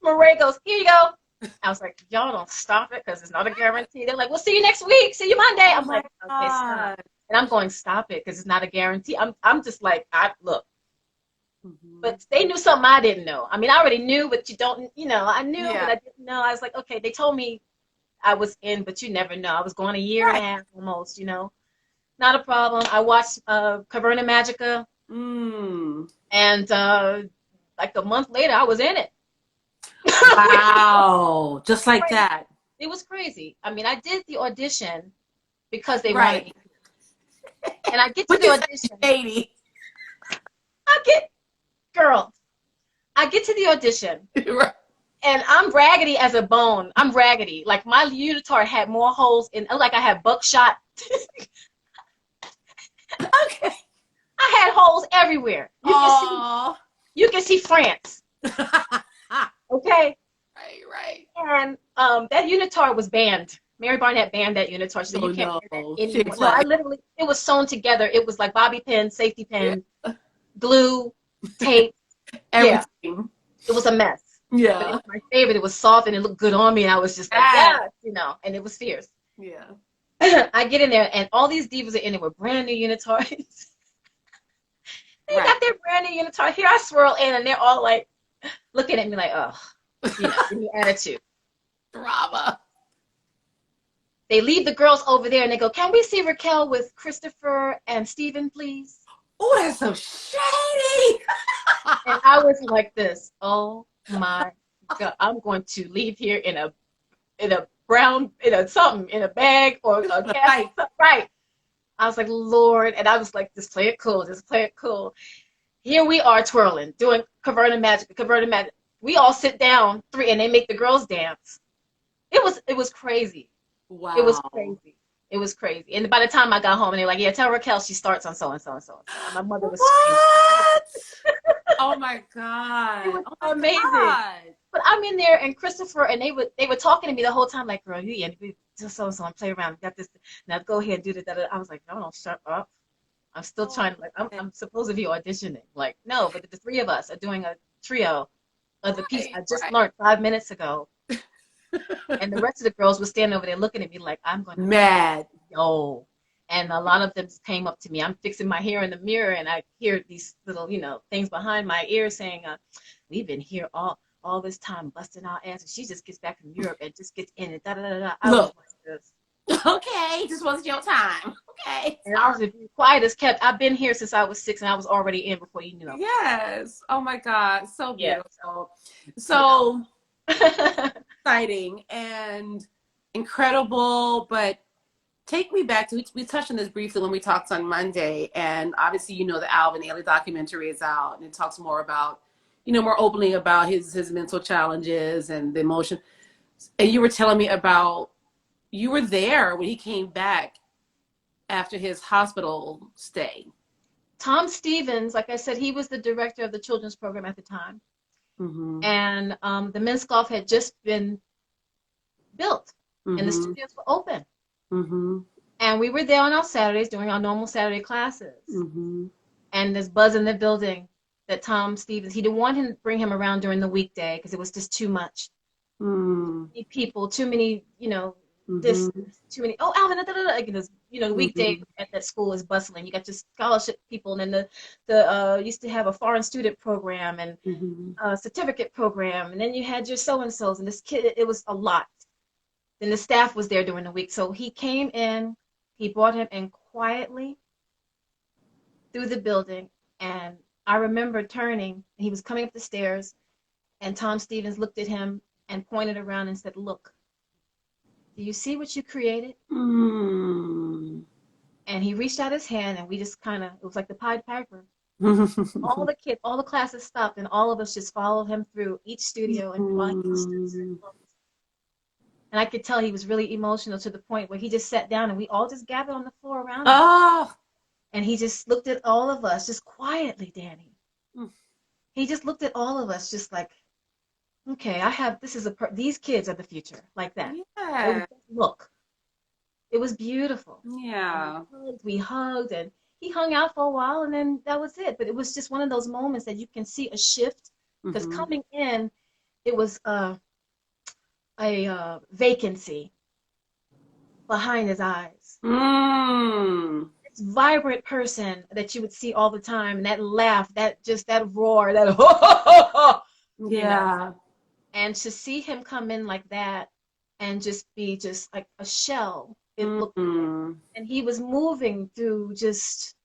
Murray goes, "Here you go." I was like, "Y'all don't stop it, because it's not a guarantee." They're like, "We'll see you next week. See you Monday." I'm like, "Okay, stop." And I'm going, "Stop it, because it's not a guarantee." I'm just like, look. But they knew something I didn't know. I mean, I already knew, but you don't, I knew, but I didn't know. I was like, okay, they told me I was in, but you never know. I was going a year and a half almost, Not a problem. I watched Caverna Magica. And a month later, I was in it. Wow. Just like that. It was crazy. I mean, I did the audition because they wanted me. And I get to the audition. 80. I get to the audition, and I'm raggedy as a bone. I'm raggedy. Like, my unitard had more holes in, like I had buckshot. Okay. I had holes everywhere. You can see France. Okay. Right. And that unitard was banned. Mary Barnett banned that unitard. So you can't wear that anymore. No, I literally, it was sewn together. It was like bobby pin, safety pin, glue, tape. Everything. It was a mess. Yeah. But it was my favorite. It was soft and it looked good on me, and I was just like, yes, and it was fierce. Yeah. I get in there, and all these divas are in there with brand new unitards. They got their brand new unitard. Here I swirl in, and they're all like looking at me like, "Oh, give me attitude." Drama. They leave the girls over there, and they go, "Can we see Raquelle with Christopher and Stephen, please?" Oh, that's so shady. And I was like this, "Oh my God, I'm going to leave here in a brown, in a bag or a casket." Right. I was like, Lord, and I was like, just play it cool, just play it cool. Here we are twirling, doing Caverna Magic. We all sit down, and they make the girls dance. It was crazy. Wow. It was crazy. And by the time I got home, and they're like, "Yeah, tell Raquelle she starts on so and so and so." My mother was screaming. Oh my God. It was amazing. God. But I'm in there, and Christopher, and they were talking to me the whole time, like, "Girl, you just so and so and play around. We got this. Now go ahead and do that." I was like, "No, shut up. I'm still trying to, I'm supposed to be auditioning." Like, no, but the three of us are doing a trio of the piece I just learned 5 minutes ago. And the rest of the girls were standing over there looking at me like I'm going to mad. Yo. And a lot of them came up to me. I'm fixing my hair in the mirror, and I hear these little, things behind my ear saying, "We've been here all this time busting our ass, and she just gets back from Europe and just gets in it." Da da da da. I was like this. Okay, just wasn't your time. Okay. And I was quiet as kept. I've been here since I was 6, and I was already in before you knew. Yes. Oh my God. So beautiful. So exciting and incredible, but take me back to, we touched on this briefly when we talked on Monday, and obviously the Alvin Ailey documentary is out, and it talks more about, more openly about his mental challenges and the emotion. And you were telling me about, you were there when he came back after his hospital stay. Tom Stevens, like I said, he was the director of the children's program at the time. Mm-hmm. And the men's golf had just been built, and the studios were open. Mm-hmm. And we were there on our Saturdays doing our normal Saturday classes. Mm-hmm. And there's buzz in the building that Tom Stevens, he didn't want him to bring him around during the weekday because it was just too much. Mm-hmm. Too many people, too many, this, too many, oh, Alvin, the weekday at that school is bustling. You got your scholarship people, and then the used to have a foreign student program and a certificate program, and then you had your so-and-sos, and this kid, it was a lot. Then the staff was there during the week. So he came in, he brought him in quietly through the building, and I remember turning, and he was coming up the stairs, and Tom Stevens looked at him and pointed around and said, "Look, do you see what you created?" Mm. And he reached out his hand, and we just kind of, it was like the Pied Piper. Mm-hmm. All the kids, all the classes stopped, and all of us just followed him through each studio and I could tell he was really emotional to the point where he just sat down and we all just gathered on the floor around him. Oh. And he just looked at all of us just quietly, Danny. He just looked at all of us just like, okay, these kids are the future, like that. Yeah. Look, it was beautiful. Yeah. We hugged, and he hung out for a while, and then that was it. But it was just one of those moments that you can see a shift, because coming in, it was a vacancy behind his eyes. This vibrant person that you would see all the time, and that laugh, that roar, that yeah. And to see him come in like that and just be just like a shell, it looked, and he was moving through just,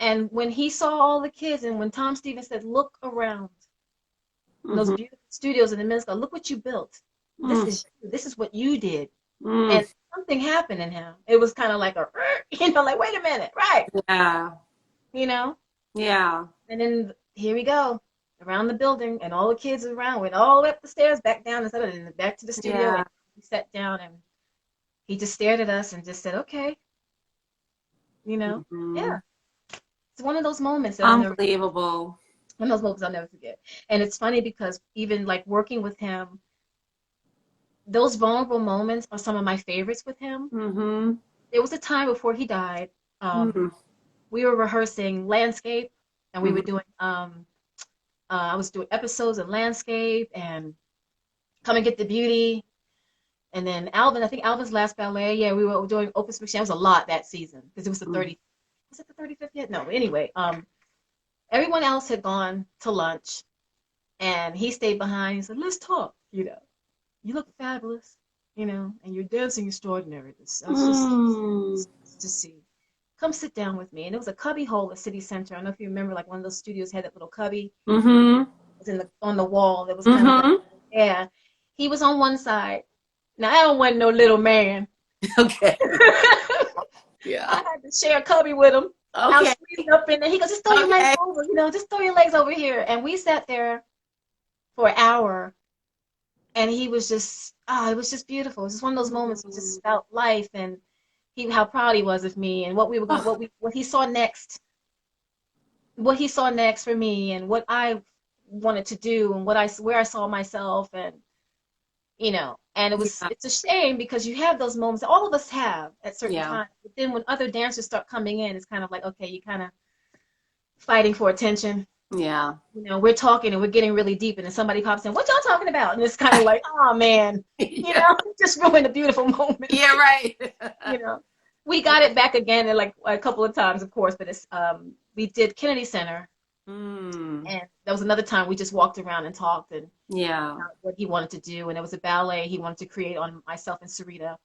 and when he saw all the kids, and when Tom Stevens said, "Look around those beautiful studios in the men's golf, look what you built. This is what you did." And something happened in him. It was kind of like like, wait a minute, right? Yeah. Yeah. And then here we go around the building, and all the kids around went all the way up the stairs, back down, and back to the studio. Yeah. And he sat down, and he just stared at us and just said, "Okay." Yeah. It's one of those moments that unbelievable. One of those moments I'll never forget. And it's funny because even like working with him, those vulnerable moments are some of my favorites with him. There was a time before he died, we were rehearsing landscape, and we were doing I was doing episodes of landscape and Come and Get the Beauty, and then Alvin, I think Alvin's last ballet, we were doing Opus Machine. It was a lot that season because it was the 30th. Was it the 35th yet? No, anyway, everyone else had gone to lunch, and he stayed behind. He said, "Let's talk, you look fabulous, and you're dancing extraordinary. I was just to see. Come sit down with me." And it was a cubby hole at City Center. I don't know if you remember, like one of those studios had that little cubby. It was on the wall. That was kind of like, he was on one side. Now, I don't want no little man. Okay. I had to share a cubby with him. I was squeezing up in there. He goes, "Just throw your legs over, just throw your legs over here." And we sat there for an hour. And he was just, it was just beautiful. It was just one of those moments we just felt life, and how proud he was of me, and what he saw next, for me, and what I wanted to do, and where I saw myself, and and it's a shame because you have those moments that all of us have at certain times, but then when other dancers start coming in, it's kind of like, okay, you kind of fighting for attention. We're talking and we're getting really deep, and then somebody pops in, "What y'all talking about?" And it's kind of like, oh man, just ruined a beautiful moment. Yeah, right. We got it back again in like a couple of times, of course, but it's we did Kennedy Center, and that was another time we just walked around and talked and about what he wanted to do, and there was a ballet he wanted to create on myself and Sarita,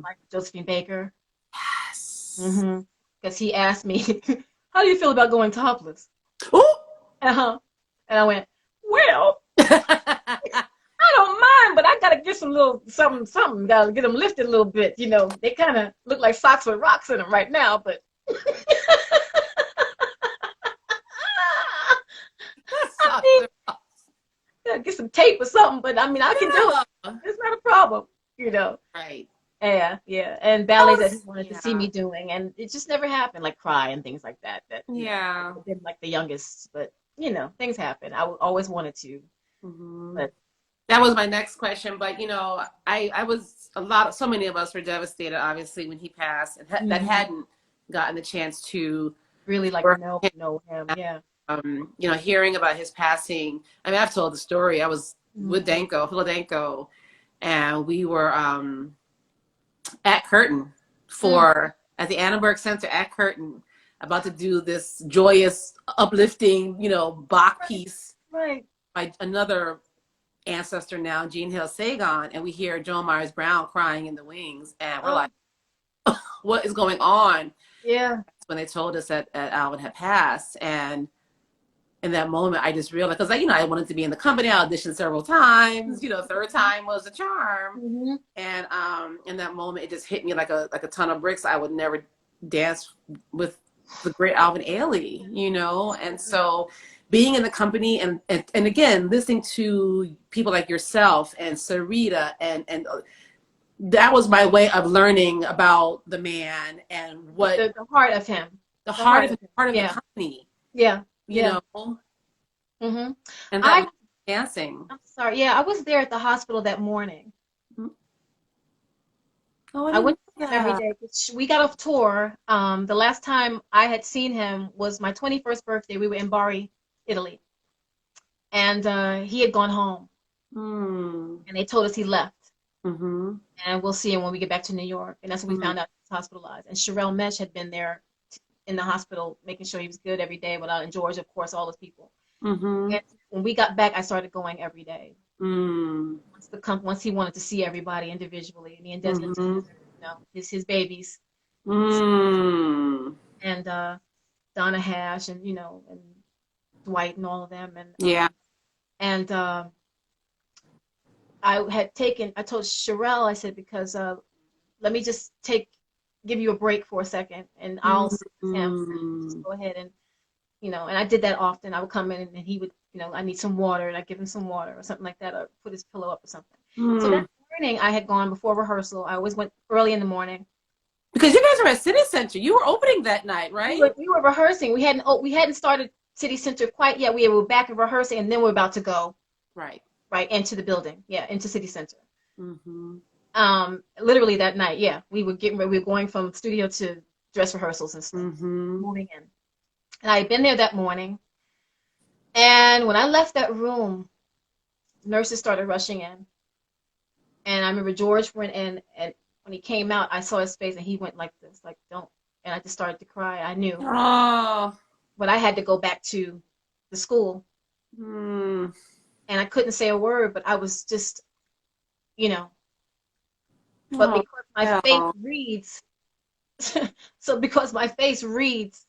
like Josephine Baker. Yes. Because he asked me, "How do you feel about going topless?" And I went, "Well, I don't mind, but I gotta get some little something. Gotta get them lifted a little bit. They kind of look like socks with rocks in them right now, but." Gotta get some tape or something, but I mean, I can do it. It's not a problem, Right. Yeah, yeah, and ballet that he wanted to see me doing, and it just never happened, like cry and things like that. That I've been like the youngest, but things happen. I always wanted to, but that was my next question. But I was so many of us were devastated, obviously, when he passed, and that hadn't gotten the chance to really like know him. Yeah. Hearing about his passing. I mean, I've told the story. I was with Phil Danko, and we were at Curtin at the Annenberg Center at Curtin, about to do this joyous, uplifting, Bach piece by another ancestor now, Jean Hill Sagon, and we hear Joan Myers Brown crying in the wings, and we're like, what is going on? Yeah. That's when they told us that Alvin had passed, and in that moment, I just realized, because I wanted to be in the company. I auditioned several times. Third time was a charm. And in that moment, it just hit me like a ton of bricks. I would never dance with the great Alvin Ailey, And so, being in the company and again listening to people like yourself and Sarita and that was my way of learning about the man and what the heart of him, the heart of the company. Yeah. And that was dancing. I'm sorry. Yeah, I was there at the hospital that morning. I went every day. We got off tour. The last time I had seen him was my 21st birthday. We were in Bari, Italy, and he had gone home. And they told us he left. And we'll see him when we get back to New York. And that's when we found out he was hospitalized. And Sherelle Mesh had been there in the hospital, making sure he was good every day. And George, of course, all those people. And when we got back, I started going every day. Once he wanted to see everybody individually, and he and Desmond, his babies, and Donna Hash, and and Dwight, and all of them, and I told Sherelle, I said, because let me just give you a break for a second, and I'll sit with him. Just go ahead and and I did that often. I would come in and he would, I need some water, and I'd give him some water or something like that, or put his pillow up or something. So that morning I had gone before rehearsal. I always went early in the morning. Because you guys were at City Center. You were opening that night, right? We were rehearsing. We hadn't started City Center quite yet. We were back and rehearsing, and then we were about to go. Right, into the building. Yeah, into City Center. Literally that night, we were getting ready. We were going from studio to dress rehearsals and stuff, moving in. And I had been there that morning. And when I left that room, nurses started rushing in. And I remember George went in, and when he came out, I saw his face, and he went like this, like, don't. And I just started to cry. I knew. But I had to go back to the school. And I couldn't say a word, but I was just, But because my face reads, because my face reads,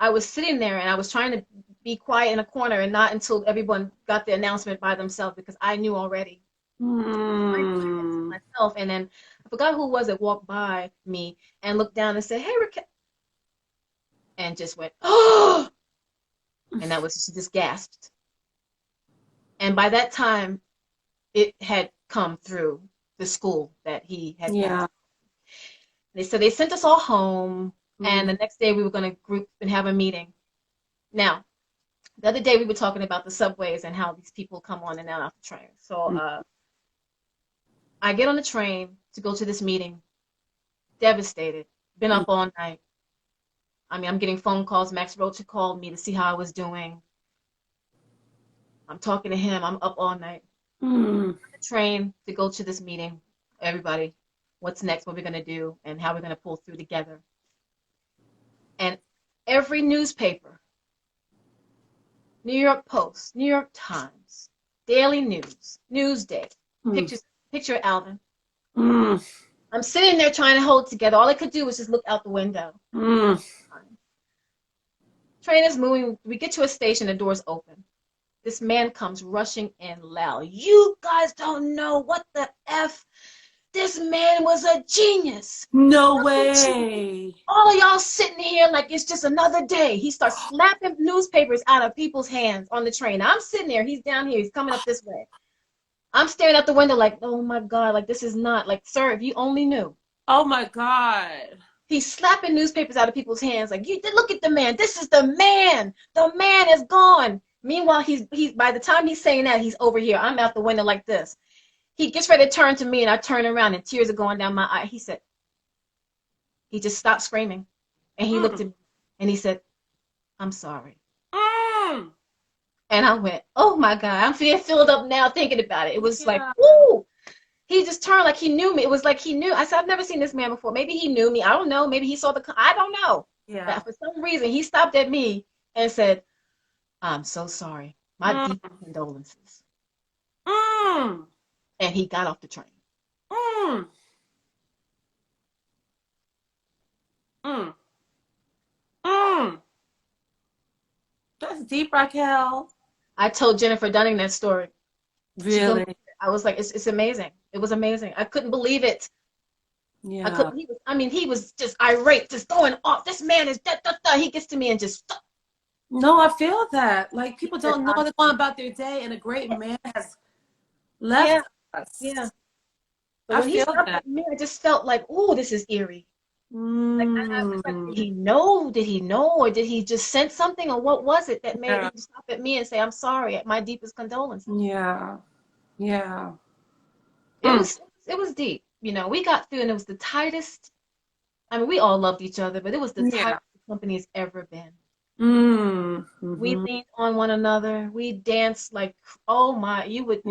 I was sitting there, and I was trying to be quiet in a corner, and not until everyone got the announcement by themselves, because I knew already. Myself, and then I forgot who it was that walked by me and looked down and said, "Hey, Raquelle," and just went, "Oh!" And that was, she just gasped. And by that time, it had come through the school that he had. So they sent us all home. And the next day we were going to group and have a meeting. Now, the other day we were talking about the subways and how these people come on and out off the train. So I get on the train to go to this meeting, devastated, been up all night. I mean, I'm getting phone calls. Max Roach called me to see how I was doing. I'm talking to him. I'm up all night. On the train to go to this meeting. Everybody, what's next, what we're going to do, and how we're going to pull through together. And every newspaper, New York Post, New York Times, Daily News, Newsday, picture of Alvin. I'm sitting there trying to hold it together. All I could do was just look out the window. Train is moving. We get to a station, the doors open. This man comes rushing in loud. "You guys don't know what the F. This man was a genius." No way. All of y'all sitting here like it's just another day. He starts slapping newspapers out of people's hands on the train. I'm sitting there. He's down here. He's coming up this way. I'm staring out the window like, oh my God, like this is not like, sir, if you only knew. Oh my God. He's slapping newspapers out of people's hands like, you look at the man. This is the man. The man is gone. Meanwhile, he's by the time he's saying that, he's over here. I'm out the window like this. He gets ready to turn to me, and I turn around, and tears are going down my eye. He said, he just stopped screaming, and he looked at me, and he said, I'm sorry. Mm. And I went, oh my God, I'm feeling filled up now thinking about it. It was like, woo! He just turned like he knew me. It was like he knew. I said, I've never seen this man before. Maybe he knew me. I don't know. Maybe he saw I don't know. Yeah. But for some reason, he stopped at me and said, I'm so sorry. My deep condolences. Mm. And he got off the train. Mm. Mm. Mm. That's deep, Raquelle. I told Jennifer Dunning that story. Really? I was like, it's amazing. It was amazing. I couldn't believe it. Yeah. I couldn't. He was just irate, just going off. This man is da da da. He gets to me and just. No, I feel that. Like people don't know they're going about their day, and a great man has left us. Yeah. But when he stopped at me, I just felt like, oh, this is eerie. Like, I was like, did he know? Did he know? Or did he just sense something? Or what was it that made him stop at me and say, I'm sorry, my deepest condolences? Yeah. Yeah. It was deep. You know, we got through and it was the tightest. I mean, we all loved each other, but it was the tightest the company's ever been. Mm-hmm. We leaned on one another. We danced like, oh my, you would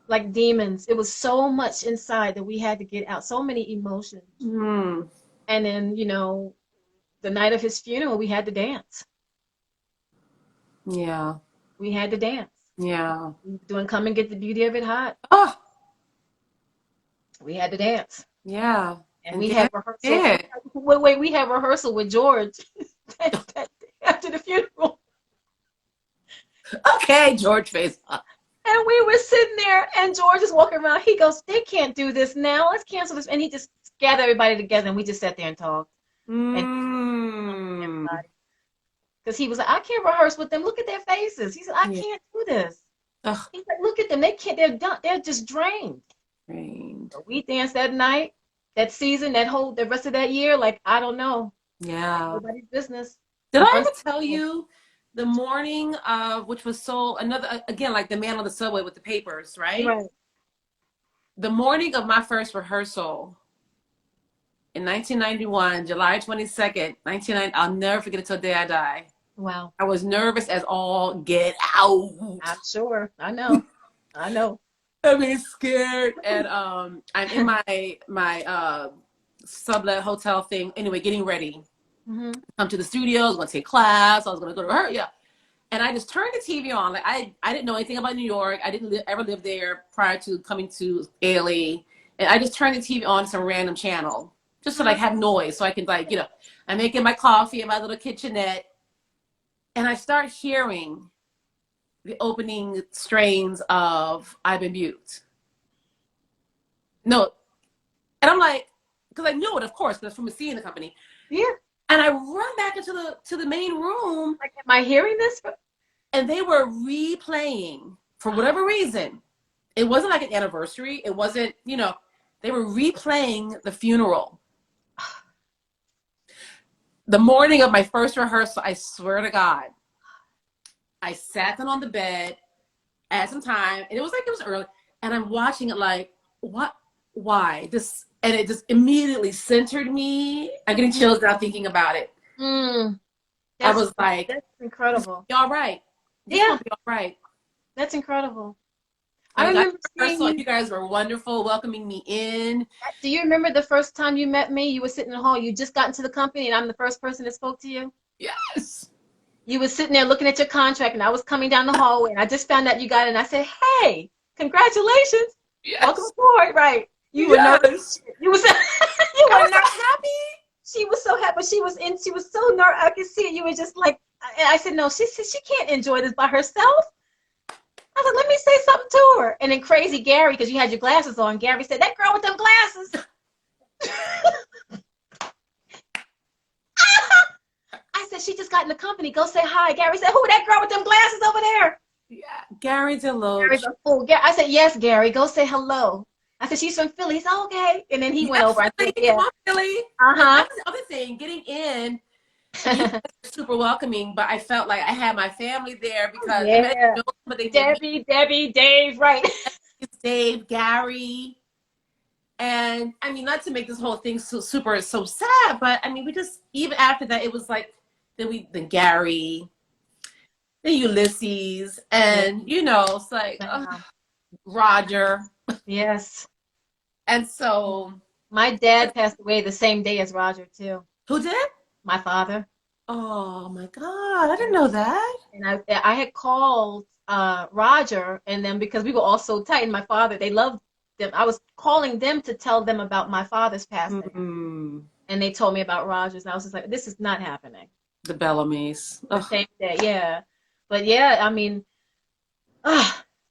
like demons. It was so much inside that we had to get out, so many emotions. Mm. And then, you know, the night of his funeral, we had to dance. Yeah. We had to dance. Yeah. Doing Come and Get the Beauty of It Hot. Oh. We had to dance. Yeah. And we had rehearsal. Wait, we had rehearsal with George after the funeral. Okay, George face up. And we were sitting there, and George is walking around. He goes, they can't do this now. Let's cancel this. And he just gathered everybody together, and we just sat there and talked. Because he was like, I can't rehearse with them. Look at their faces. He said, I can't do this. Ugh. He's like, look at them. They can't. They're done. They're just drained. So we danced that night, that season, the rest of that year. Like, I don't know. Yeah. Nobody's business. Did I ever tell you the morning of, which was again, like the man on the subway with the papers, right? Right. The morning of my first rehearsal in 1991, July 22nd, 1990, I'll never forget it till the day I die. Wow. I was nervous as all get out. I'm sure. I know. I know. I mean, scared. And I'm in my sublet hotel thing. Anyway, getting ready. Mm-hmm. Come to the studio. I was going to take class. I was going to go to her. Yeah. And I just turned the TV on. Like I didn't know anything about New York. I didn't ever live there prior to coming to Ailey. And I just turned the TV on some random channel just to like have noise so I can like, you know, I'm making my coffee in my little kitchenette. And I start hearing the opening strains of I've Been Mute. No. And I'm like, because I knew it, of course, because from seeing the company. Yeah. And I run back into the main room. Like, am I hearing this? And they were replaying for whatever reason. It wasn't like an anniversary. It wasn't, you know, they were replaying the funeral. The morning of my first rehearsal, I swear to God, I sat down on the bed, had some time, and it was early, and I'm watching it like, what, why? This, and it just immediately centered me. I'm getting chills now thinking about it. I was like, that's incredible. Y'all right. Yeah. Be all right. That's incredible. I remember you guys were wonderful, welcoming me in. Do you remember the first time you met me? You were sitting in the hall. You just got into the company, and I'm the first person that spoke to you? Yes. You were sitting there looking at your contract, and I was coming down the hallway, and I just found out you got it, and I said, hey, congratulations. Yes. Welcome aboard. Right. You were nervous. You were happy. She was so happy. She was so nervous. I could see it. You were just like, and I said, no, she can't enjoy this by herself. I said, let me say something to her. And then crazy Gary, because you had your glasses on, Gary said, that girl with them glasses. I said, she just got in the company. Go say hi. Gary said, who, that girl with them glasses over there? Yeah, Gary Gary's DeLoach. a fool. I said, yes, Gary, go say hello. I said, she's from Philly. He's okay. And then he went Yes, over. I Philly. said, yeah. Come on, Philly. And Uh-huh. that was the other thing, getting in. I mean, you guys were super welcoming, but I felt like I had my family there because I mean, I Yeah. didn't know, but they knew me. Debbie, Dave, right. Dave, Gary, and I mean, not to make this whole thing so sad, but I mean, we just even after that, it was like then Gary, then Ulysses, and you know, it's like Roger, Yes. and so My dad passed away the same day as Roger, too. who did? My father. Oh my God, I didn't know that. And I had called Roger, and then because we were all so tight, and my father, they loved them. I was calling them to tell them about my father's passing. Mm-hmm. And they told me about Rogers, and I was just like, this is not happening. The Bellamy's. The same day, yeah. But yeah, I mean,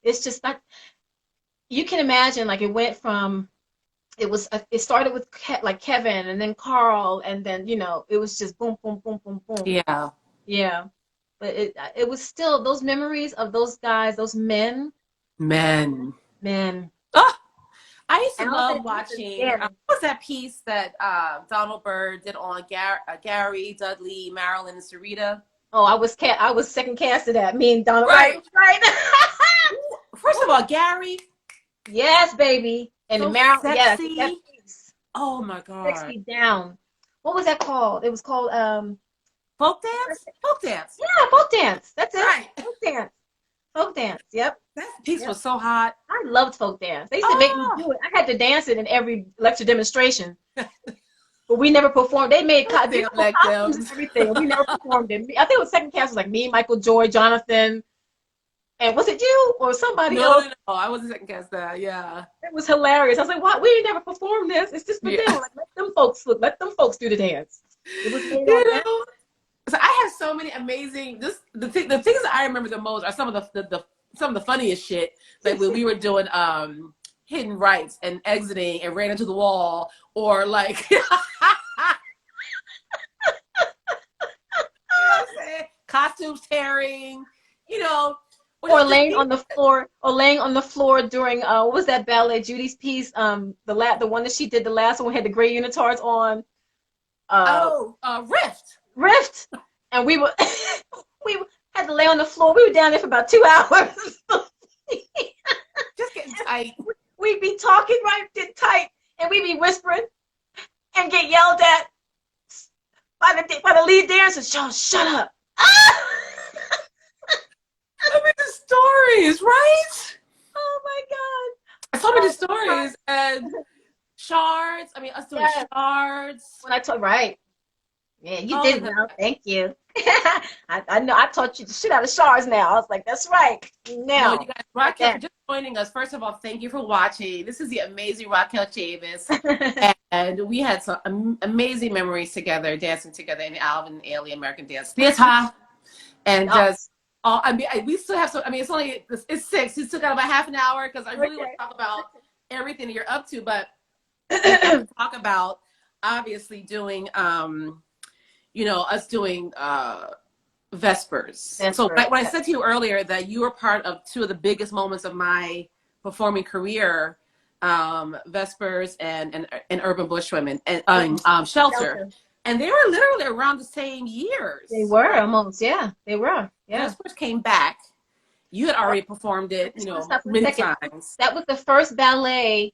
it's just not, you can imagine, like, it went from, it started with like Kevin, and then Carl, and then, you know, it was just boom, boom, boom, boom, boom. Yeah. Yeah. But it was still those memories of those guys, those men. Men. Oh, I used to love watching. What was that piece that Donald Byrd did on Gary, Dudley, Marilyn, and Sarita? Oh, I was second cast to that. Me and Donald. Right. Right. First of all, Gary. Yes, baby. And So Marilyn. Yes. sexy. That piece. Oh my God. 6 feet down. What was that called? It was called folk dance. Folk dance. Yeah, folk dance. That's it. Right. Folk dance. Folk dance. Yep. That piece was so hot. I loved folk dance. They used to make me do it. I had to dance it in every lecture demonstration. But we never performed. They made costumes and everything. We never performed it. I think it was second cast was like me, Michael Joy, Jonathan, and was it you or somebody else? No, I wasn't second cast that. Yeah. It was hilarious. I was like, "What? We ain't never performed this. It's just for them. Like, let them folks do the dance." It was made on that. So I have so many amazing. The things that I remember the most are some of the funniest shit. Like when we were doing hidden rights and exiting and ran into the wall, or like you know what I'm saying? Costumes tearing, you know, or laying on the floor during what was that ballet Judy's piece? The one that she did, the last one had the gray unitards on. Rift, and we had to lay on the floor. We were down there for about 2 hours. Just getting tight. We'd be talking right, get tight, and we'd be whispering and get yelled at by the lead dancer. Shut up. So many stories, right? Oh my God. So many stories. And shards. I mean, us doing shards. When I told right. Yeah, you did well. Thank you. I know I taught you the shit out of shards now. I was like, that's right. Now, you guys, Raquelle, for just joining us. First of all, thank you for watching. This is the amazing Raquelle Chavis. And we had some amazing memories together, dancing together in the Alvin Ailey American Dance Theater. And just, I mean, we still have some, I mean, it's 6. You still got about half an hour because I really want to talk about everything that you're up to. But talk about obviously doing, you know, us doing Vespers. So when I said to you earlier that you were part of 2 of the biggest moments of my performing career, Vespers and Urban Bush Women and Shelter. And they were literally around the same years. They were almost, yeah. They were. Yeah. Vespers came back. You had already performed it, you know, many times. That was the first ballet.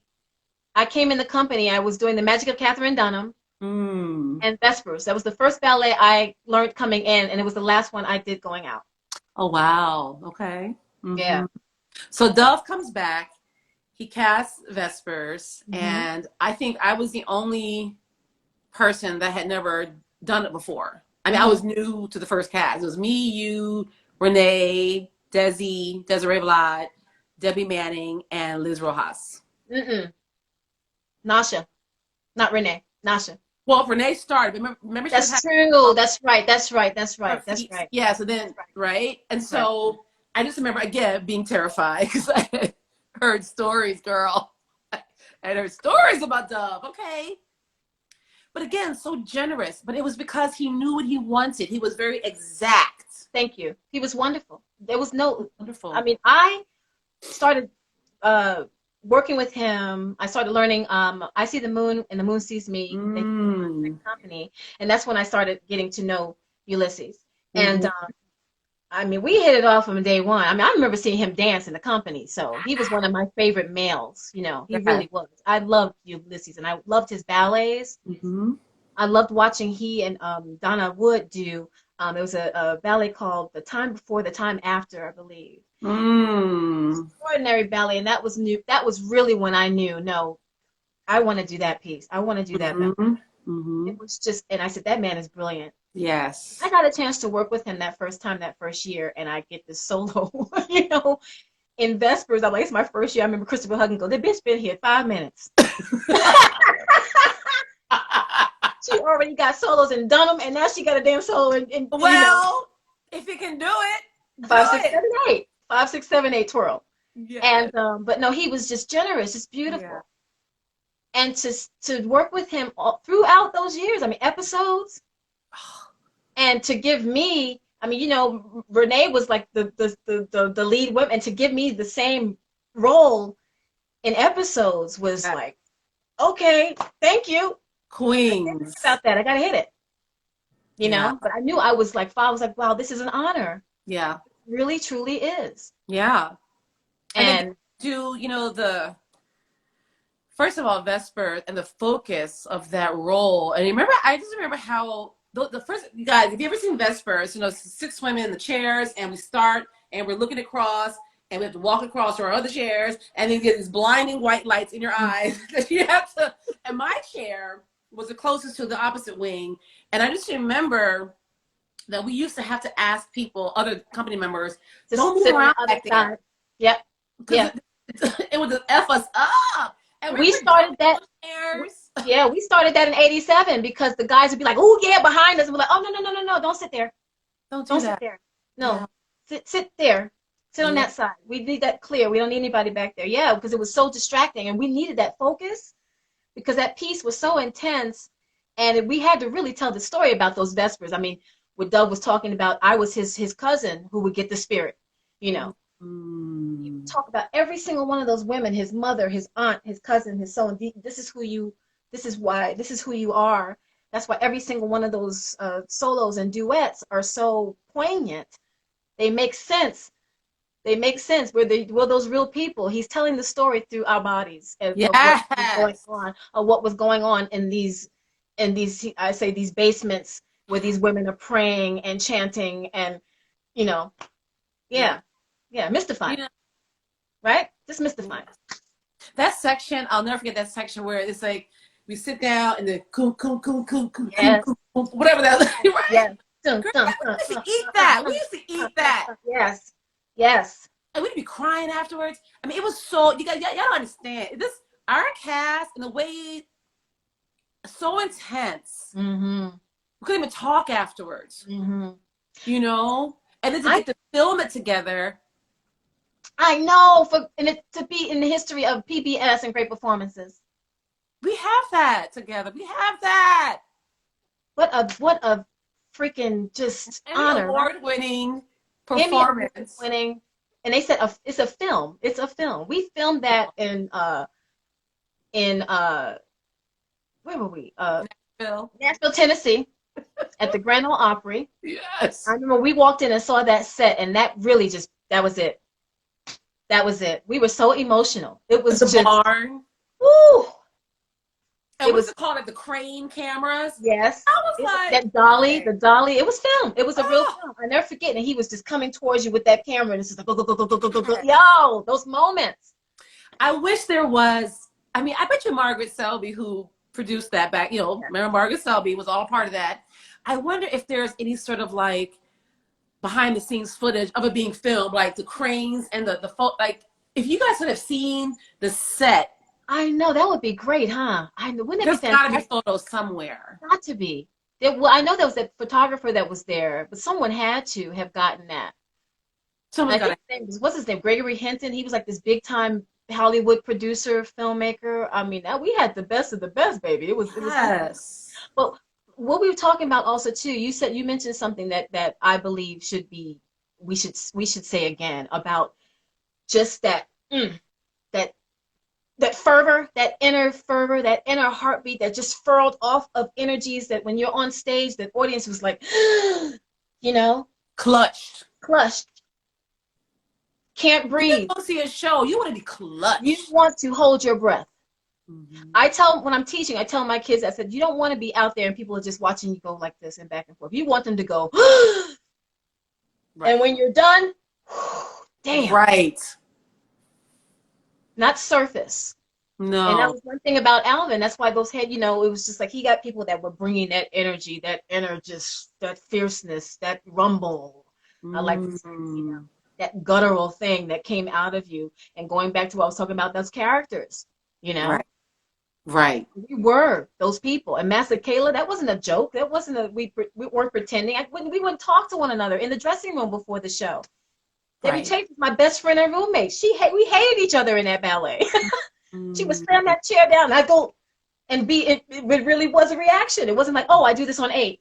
I came in the company. I was doing The Magic of Catherine Dunham. And Vespers. That was the first ballet I learned coming in, and it was the last one I did going out. Oh, wow. Okay. Yeah. So Dove comes back. He casts Vespers, and I think I was the only person that had never done it before. I mean, I was new to the first cast. It was me, you, Renee, Desiree Vlad, Debbie Manning, and Liz Rojas. Nasha. Not Renee. Nasha. Well, Renee started. Remember that's true. That's right. Yeah, so then, right? And so I just remember, again, being terrified because I had heard stories, girl. I had heard stories about Dove. Okay. But again, so generous. But it was because he knew what he wanted. He was very exact. Thank you. He was wonderful. There was no, Wonderful. I mean, I started working with him. I started learning I See the Moon and the Moon Sees Me. They company, and that's when I started getting to know Ulysses. And I mean, we hit it off from day one. I mean, I remember seeing him dance in the company, so he was one of my favorite males. You know, he really was. I loved Ulysses, and I loved his ballets. I loved watching he and Donna Wood do. There was a ballet called The Time Before, The Time After, I believe. Extraordinary ballet, and that was new. That was really when I knew, no, I want to do that piece. I want to do that ballet. It was just, and I said, that man is brilliant. Yes. I got a chance to work with him that first year, and I get this solo, you know, in Vespers. I'm like, it's my first year. I remember Christopher Huggan go, the bitch been here 5 minutes. She already got solos and done them, and now she got a damn solo. And well, you know, if you can do it, 5, 6, 7, 8, 5, 6, 7, 8 twirl. Yeah. And but no, he was just generous, just beautiful. Yeah. And to work with him throughout those years, I mean, episodes, and to give me, I mean, you know, Renee was like the lead woman, and to give me the same role in episodes was like, okay, thank you. Queens. About that, I gotta hit it. You know, but I knew I was like, I was like, wow, this is an honor. Yeah, it really, truly is. Yeah, and do you know first of all, Vesper and the focus of that role, and remember, I just remember how the first, you guys, have you ever seen Vespers? You know, 6 women in the chairs, and we start, and we're looking across. And we have to walk across to our other chairs, and then you get these blinding white lights in your eyes that you have to. And my chair was the closest to the opposite wing, and I just remember that we used to have to ask people, other company members, don't move around back there. Yep. Yeah. It would just F us up. And we started that. Yeah, we started that in '87 because the guys would be like, "Oh yeah," behind us, and we're like, "Oh no, don't sit there. Don't sit there. No, sit there." Sit on that side. We need that clear. We don't need anybody back there. Yeah, because it was so distracting, and we needed that focus because that piece was so intense, and we had to really tell the story about those Vespers. I mean, what Doug was talking about, I was his cousin who would get the spirit, you know. He would talk about every single one of those women, his mother, his aunt, his cousin, his son. This is who you, this is why, this is who you are. That's why every single one of those solos and duets are so poignant. They make sense. They make sense. We're those real people. He's telling the story through our bodies of what was going on in these I say these basements where these women are praying and chanting and, you know, mystifying, right? Just mystifying. That section, I'll never forget that section where it's like we sit down and the whatever that is, right? Yes. We used to eat that. We used to eat that. Yes. Yes. And we'd be crying afterwards. I mean, it was so, y'all don't understand. Our cast, in a way, so intense. We couldn't even talk afterwards. You know? And then to get to film it together. I know, to be in the history of PBS and great performances. We have that together. We have that. What a freaking just honor. Award-winning performance. Winning, and they said it's a film. It's a film. We filmed that in where were we? Nashville, Tennessee, at the Grand Ole Opry. Yes. I remember we walked in and saw that set, and that really that was it. That was it. We were so emotional. It was the barn. Woo. And what's it called? Like the crane cameras? Yes. I was like, that dolly, the dolly. It was filmed. It was a real film. I never forget. And he was just coming towards you with that camera, and it's just like, go. Yo, those moments. I wish there was. I mean, I bet you Margaret Selby, who produced that back, you know, remember Margaret Selby was all part of that. I wonder if there's any sort of like behind the scenes footage of it being filmed, like the cranes and the like. If you guys would have seen the set. I know, that would be great, huh? I know. Wouldn't it There's be got to be photos somewhere. Got to be. Well, I know there was a photographer that was there, but someone had to have gotten that. What's his name? Gregory Hinton. He was like this big time Hollywood producer, filmmaker. I mean, we had the best of the best, baby. It was. But what we were talking about also too, you mentioned something that I believe we should say again about just that that fervor, that inner heartbeat that just furled off of energies that when you're on stage, the audience was like, you know, clutched, can't breathe. You go see a show, you want to be clutched. You want to hold your breath. When I'm teaching, I tell my kids, I said, you don't want to be out there and people are just watching you go like this and back and forth. You want them to go, and when you're done, damn. Right. Not surface. No. And that was one thing about Alvin. That's why those had, it was just like he got people that were bringing that energy, that that fierceness, that rumble. I like to say, that guttural thing that came out of you. And going back to what I was talking about, those characters, Right. We were those people. And Master Kayla, that wasn't a joke. That wasn't we weren't pretending. We wouldn't talk to one another in the dressing room before the show. Debbie Chase was my best friend and roommate. We hated each other in that ballet. She would slam that chair down. I'd go and it really was a reaction. It wasn't like, oh, I do this on 8.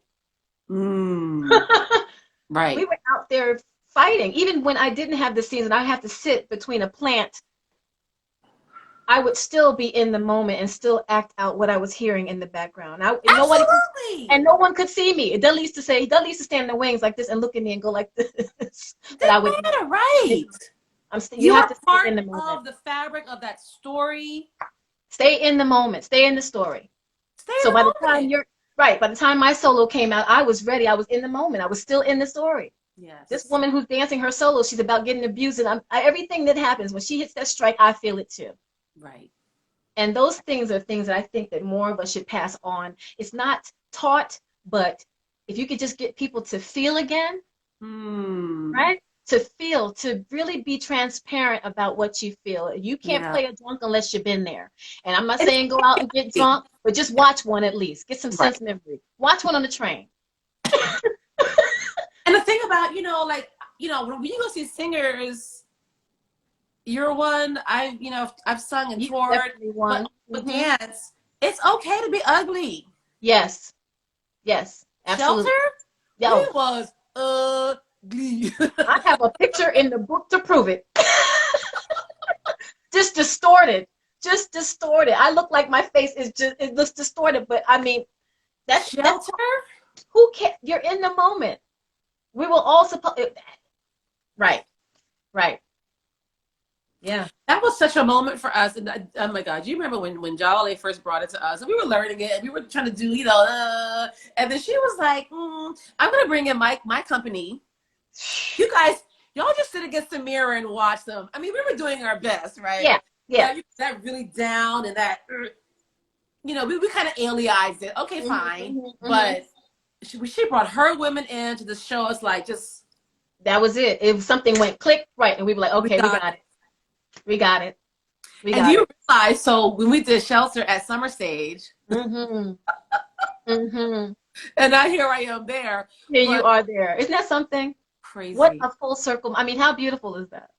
Right. We were out there fighting. Even when I didn't have the scenes and I have to sit between a plant, I would still be in the moment and still act out what I was hearing in the background. Absolutely. No one could see me. Dudley used to stand in the wings like this and look at me and go like this. But I would, right. You have to part stay in the moment. of the fabric of that story. Stay in the moment. Stay in the story. By the time my solo came out, I was ready. I was in the moment. I was still in the story. Yes. This woman who's dancing her solo, she's about getting abused, and everything that happens when she hits that strike, I feel it too. Right. And those things are things that I think that more of us should pass on. It's not taught, but if you could just get people to feel again, right? To feel, to really be transparent about what you feel. You can't play a drunk unless you've been there. And I'm not saying go out and get drunk, but just watch one at least. Get some sense memory. Watch one on the train. And the thing about, when you go see singers, you're one, I've sung and toured, but dance, it's okay to be ugly. Yes. Yes. Absolutely. Shelter? It was ugly. I have a picture in the book to prove it. Just distorted. I look like my face it looks distorted, but I mean, that's Shelter? Who can? You're in the moment. We will all suppose. Right. Yeah. That was such a moment for us. And oh my God, you remember when Jolly first brought it to us and we were learning it and we were trying to do, and then she was like, I'm going to bring in my company. You guys, y'all just sit against the mirror and watch them. I mean, we were doing our best, right? Yeah. That really down and that, we kind of alienized it. Okay, fine. But she brought her women in to just show us that was it. If something went click, right. And we were like, okay, we got it. And you realize, so when we did Shelter at Summer Stage, and now here I am there. You are there. Isn't that something? Crazy. What a full circle. I mean, how beautiful is that?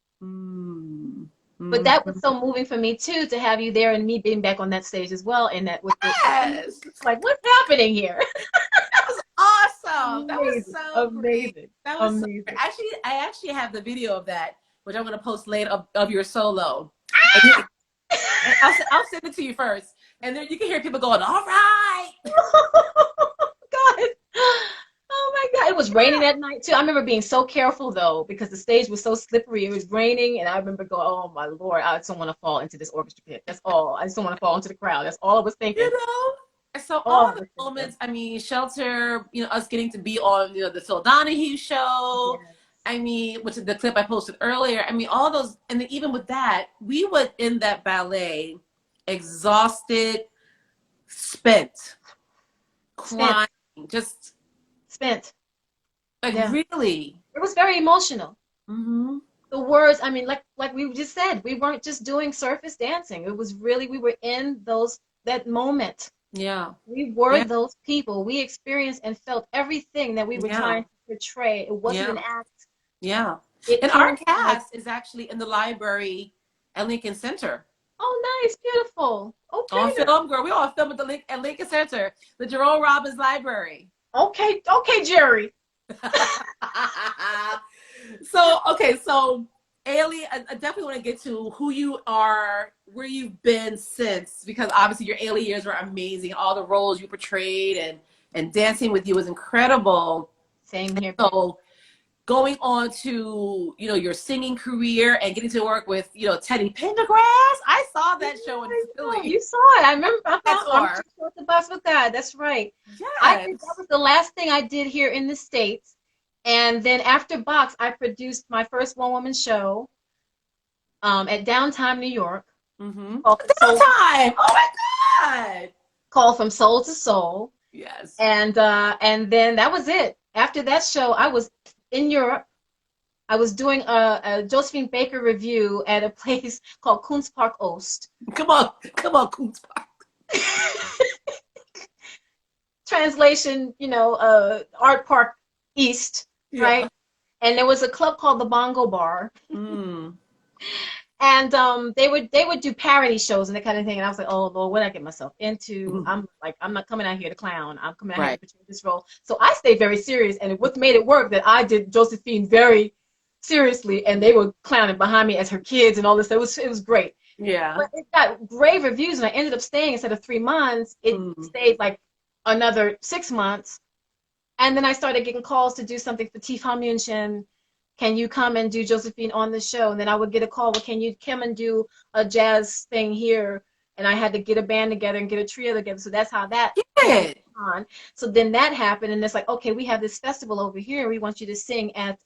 But that was so moving for me too, to have you there and me being back on that stage as well. And that it's like, what's happening here? That was awesome. That was so amazing. Great. That was amazing. I actually have the video of that, which I'm going to post later of your solo. And I'll send it to you first. And then you can hear people going, all right. God. Oh my God. It was raining that night too. I remember being so careful though, because the stage was so slippery. It was raining. And I remember going, oh my Lord, I just don't want to fall into this orchestra pit. That's all. I just don't want to fall into the crowd. That's all I was thinking. So all the moments, I mean, Shelter, us getting to be on, the Phil Donahue show. Yes. I mean, which is the clip I posted earlier. I mean, all those, and then even with that, we were in that ballet, exhausted, spent, crying, just spent. Really. It was very emotional. The words, I mean, like we just said, we weren't just doing surface dancing. It was really, we were in that moment. Yeah. We were those people. We experienced and felt everything that we were trying to portray. It wasn't an act. Yeah. And our cast is actually in the library at Lincoln Center. Oh, nice, beautiful. On Okay, film, girl. We all film at Lincoln Center, the Jerome Robbins Library. okay, okay, Jerry. So, okay, so Ailey, I definitely want to get to who you are, where you've been since, because obviously your Ailey years were amazing. All the roles you portrayed and dancing with you was incredible. Same here. So going on to, your singing career and getting to work with, Teddy Pendergrass. I saw that show in Philly. You saw it. I remember. I'm the bus with God. That's right. Yes. I think that was the last thing I did here in the States. And then after Box, I produced my first one-woman show at Downtown, New York. Mm-hmm. Downtime! Oh my God! Called From Soul to Soul. Yes. And then that was it. After that show, I was in Europe. I was doing a Josephine Baker review at a place called Kunstpark Oost. Come on, Kunstpark. Translation, Art Park East, yeah. Right? And there was a club called the Bongo Bar. Mm. And they would do parody shows and that kind of thing. And I was like, oh Lord, what did I get myself into? Mm. I'm not coming out here to clown. I'm coming out here to portray this role. So I stayed very serious. And what made it work that I did Josephine very seriously, and they were clowning behind me as her kids and all this. It was great. Yeah. But it got great reviews, and I ended up staying instead of 3 months. It stayed like another 6 months. And then I started getting calls to do something for TV München. Can you come and do Josephine on the show? And then I would get a call, well, can you come and do a jazz thing here? And I had to get a band together and get a trio together. So that's how that went on. So then that happened, and it's like, okay, we have this festival over here. We want you to sing at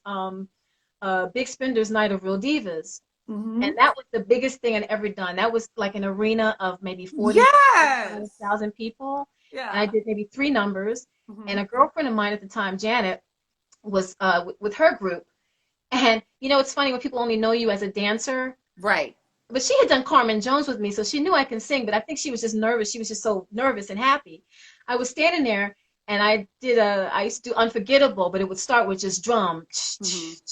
Big Spender's Night of Real Divas. Mm-hmm. And that was the biggest thing I'd ever done. That was like an arena of maybe 40,000 people. Yeah. And I did maybe 3 numbers. Mm-hmm. And a girlfriend of mine at the time, Janet, was with her group. And, it's funny when people only know you as a dancer. Right. But she had done Carmen Jones with me, so she knew I can sing. But I think she was just nervous. She was just so nervous and happy. I was standing there, and I used to do Unforgettable, but it would start with just drum,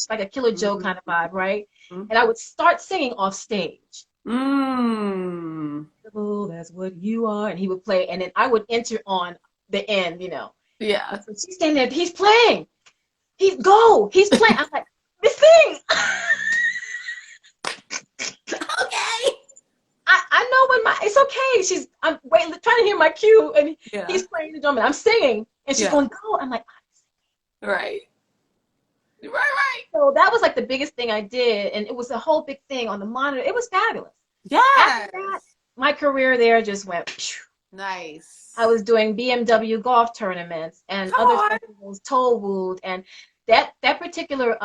like a Killer Joe kind of vibe, right? Mm-hmm. And I would start singing off stage. That's what you are. And he would play, and then I would enter on the end, Yeah. So she's standing there, he's playing. He's playing. I'm like, this thing. Okay. I know when it's okay. I'm waiting, trying to hear my cue, and he's playing the drum, and I'm singing, and she's going, go. I'm like, right. So that was like the biggest thing I did, and it was a whole big thing on the monitor. It was fabulous. Yeah. After that, my career there just went. Phew. Nice. I was doing BMW golf tournaments and other festivals, Tollwood, and that particular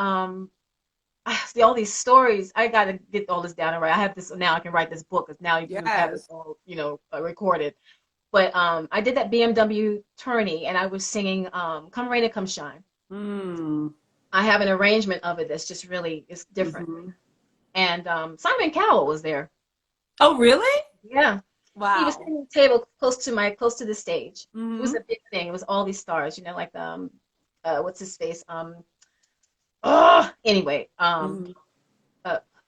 see all these stories. I got to get all this down and right. I have this now. I can write this book because now you can have it all, recorded. But I did that BMW tourney, and I was singing "Come Rain or Come Shine." I have an arrangement of it that's just really it's different. Mm-hmm. And Simon Cowell was there. Oh, really? Yeah. Wow. He was sitting at the table close to the stage. Mm-hmm. It was a big thing. It was all these stars, like what's his face? Anyway,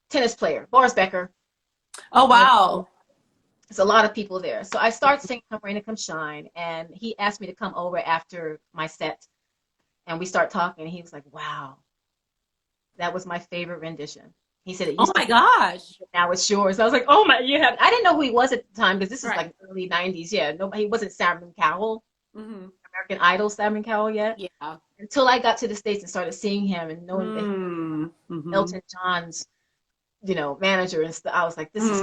tennis player, Boris Becker. Oh, wow. There's a lot of people there. So I started singing Come Rain or Come Shine, and he asked me to come over after my set, and we start talking, and he was like, wow, that was my favorite rendition. He said, oh my gosh, now it's yours. I was like, oh my, I didn't know who he was at the time, because this is like early 90s. Yeah, nobody, he wasn't Simon Cowell, American Idol Simon Cowell yet. Yeah. Until I got to the States and started seeing him and knowing that Elton John's, manager and stuff. I was like, this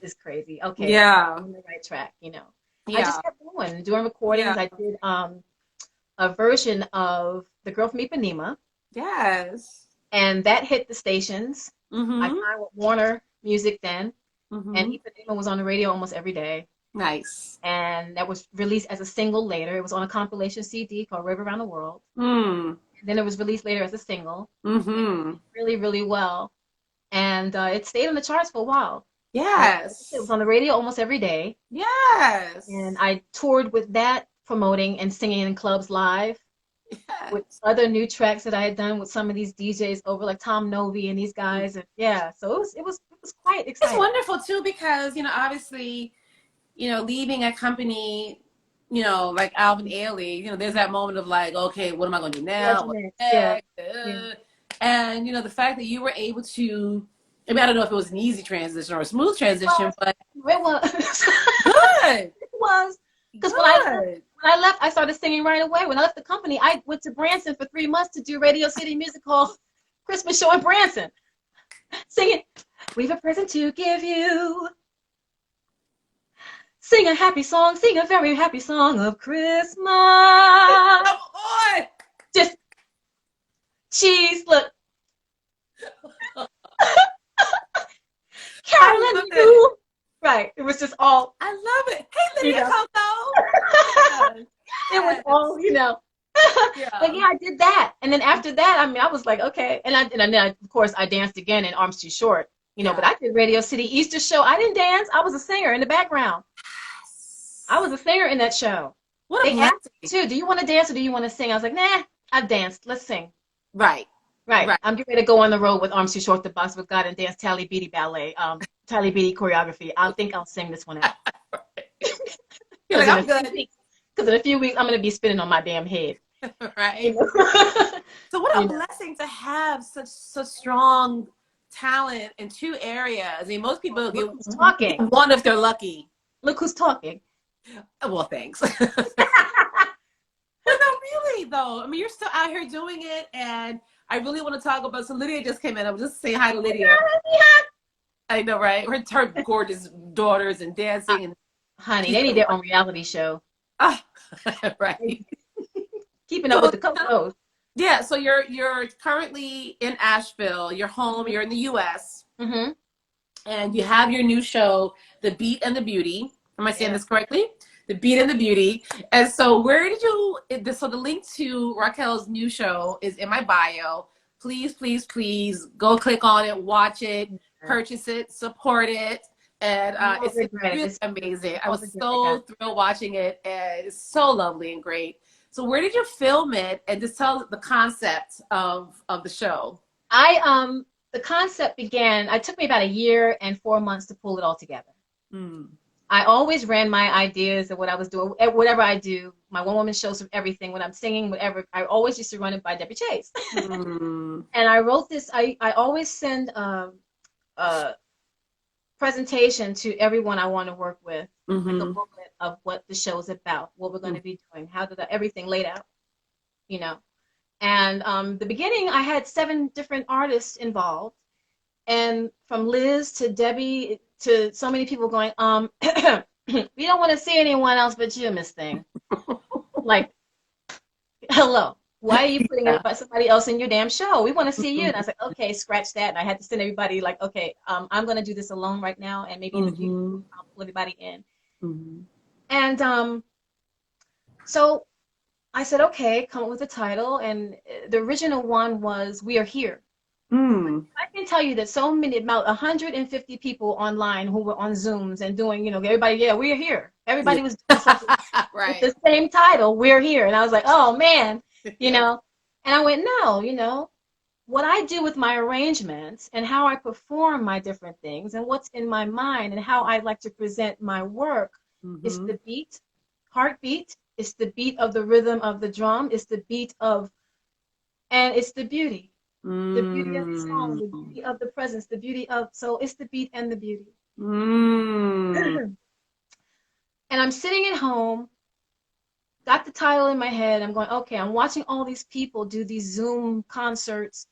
is crazy. Okay. Yeah. I'm on the right track, Yeah. I just kept going, doing recordings. Yeah. I did a version of The Girl from Ipanema. Yes. And that hit the stations. Mm-hmm. I signed with Warner Music then. Mm-hmm. And Ipanema was on the radio almost every day. Nice. And that was released as a single later. It was on a compilation CD called River Around the World. Mm. Then it was released later as a single. Mm-hmm. Really, really well. And it stayed on the charts for a while. Yes. It was on the radio almost every day. Yes. And I toured with that, promoting and singing in clubs live. Yes. With other new tracks that I had done with some of these DJs over, like Tom Novi and these guys. And so it was was quite exciting. It's wonderful too because, you know, obviously, you know, leaving a company, you know, like Alvin Ailey, you know, there's that moment of like, okay, what am I going to do now? What's next? Yeah. And, you know, the fact that you were able to, I mean, I don't know if it was an easy transition or a smooth transition, but it was. Good. It was. Because when I left, I started singing right away. When I left the company, I went to Branson for 3 months to do Radio City Music Hall Christmas show in Branson. Singing, we've a present to give you. Sing a happy song, sing a very happy song of Christmas. Come on. Just cheese, look. Carolyn knew. Right. It was just all. I love it. Hey, Lydia Coco. It was all, you know. But yeah, I did that. And then after that, I mean, I was like, okay. And then, of course, I danced again in Arms Too Short. You know, but I did Radio City Easter show. I didn't dance. I was a singer in the background. I was a singer in that show. What they asked me too, do you want to dance or do you want to sing? I was like, nah, I've danced. Let's sing. Right. I'm getting ready to go on the road with Arms Too Short, The Box with God, and dance Tally Beatty Ballet, Tally Beatty choreography. I think I'll sing this one out. You're like, I'm good. Because in a few weeks, I'm going to be spinning on my damn head. Right. So what a blessing to have such strong talent in 2 areas. I mean, most people get one if they're lucky. Look who's talking. Well, thanks. But no, really though. I mean, you're still out here doing it, and I really want to talk about. So Lydia just came in. I was just saying hi to Lydia. I know, right? Her gorgeous daughters and dancing and. Honey, they need their own reality show. Right. Keeping up with the Cocos. Yeah. So you're currently in Asheville. You're home. You're in the U.S. Mm-hmm. And you have your new show, The Beat and the Beauty. Am I saying this correctly? The Beat and the Beauty. And so where did you, so the link to Raquelle's new show is in my bio. Please, please, please go click on it, watch it, purchase it, support it. And it's really amazing. I was so thrilled watching it, and it's so lovely and great. So where did you film it? And just tell the concept of the show. The concept began, it took me about 1 year and 4 months to pull it all together. I always ran my ideas of what I was doing, whatever I do, my one-woman shows of everything, when I'm singing, whatever, I always used to run it by Debbie Chase. And I wrote this, I always send a presentation to everyone I want to work with, like a booklet of what the show is about, what we're going to be doing, how did everything laid out, you know. And the beginning, I had 7 different artists involved, and from Liz to Debbie to so many people going, we don't want to see anyone else but you, Miss Thing. Like, hello, why are you putting somebody else in your damn show? We want to see you. And I was like, okay, scratch that. And I had to send everybody like, okay, I'm going to do this alone right now, and maybe in the future I'll pull everybody in. And so I said, okay, come up with a title, and the original one was We Are Here. I can tell you that so many, about 150 people online who were on Zooms and doing, you know, everybody, yeah, we're here. Everybody was doing something with the same title, We're Here. And I was like, oh man, you know, and I went, no, you know, what I do with my arrangements and how I perform my different things and what's in my mind and how I like to present my work is the beat, heartbeat. It's the beat of the rhythm of the drum. It's the beat of, and it's the beauty. The beauty of the song, the beauty of the presence, the beauty of, so it's the beat and the beauty. And I'm sitting at home, got the title in my head. I'm going, okay, I'm watching all these people do these Zoom concerts,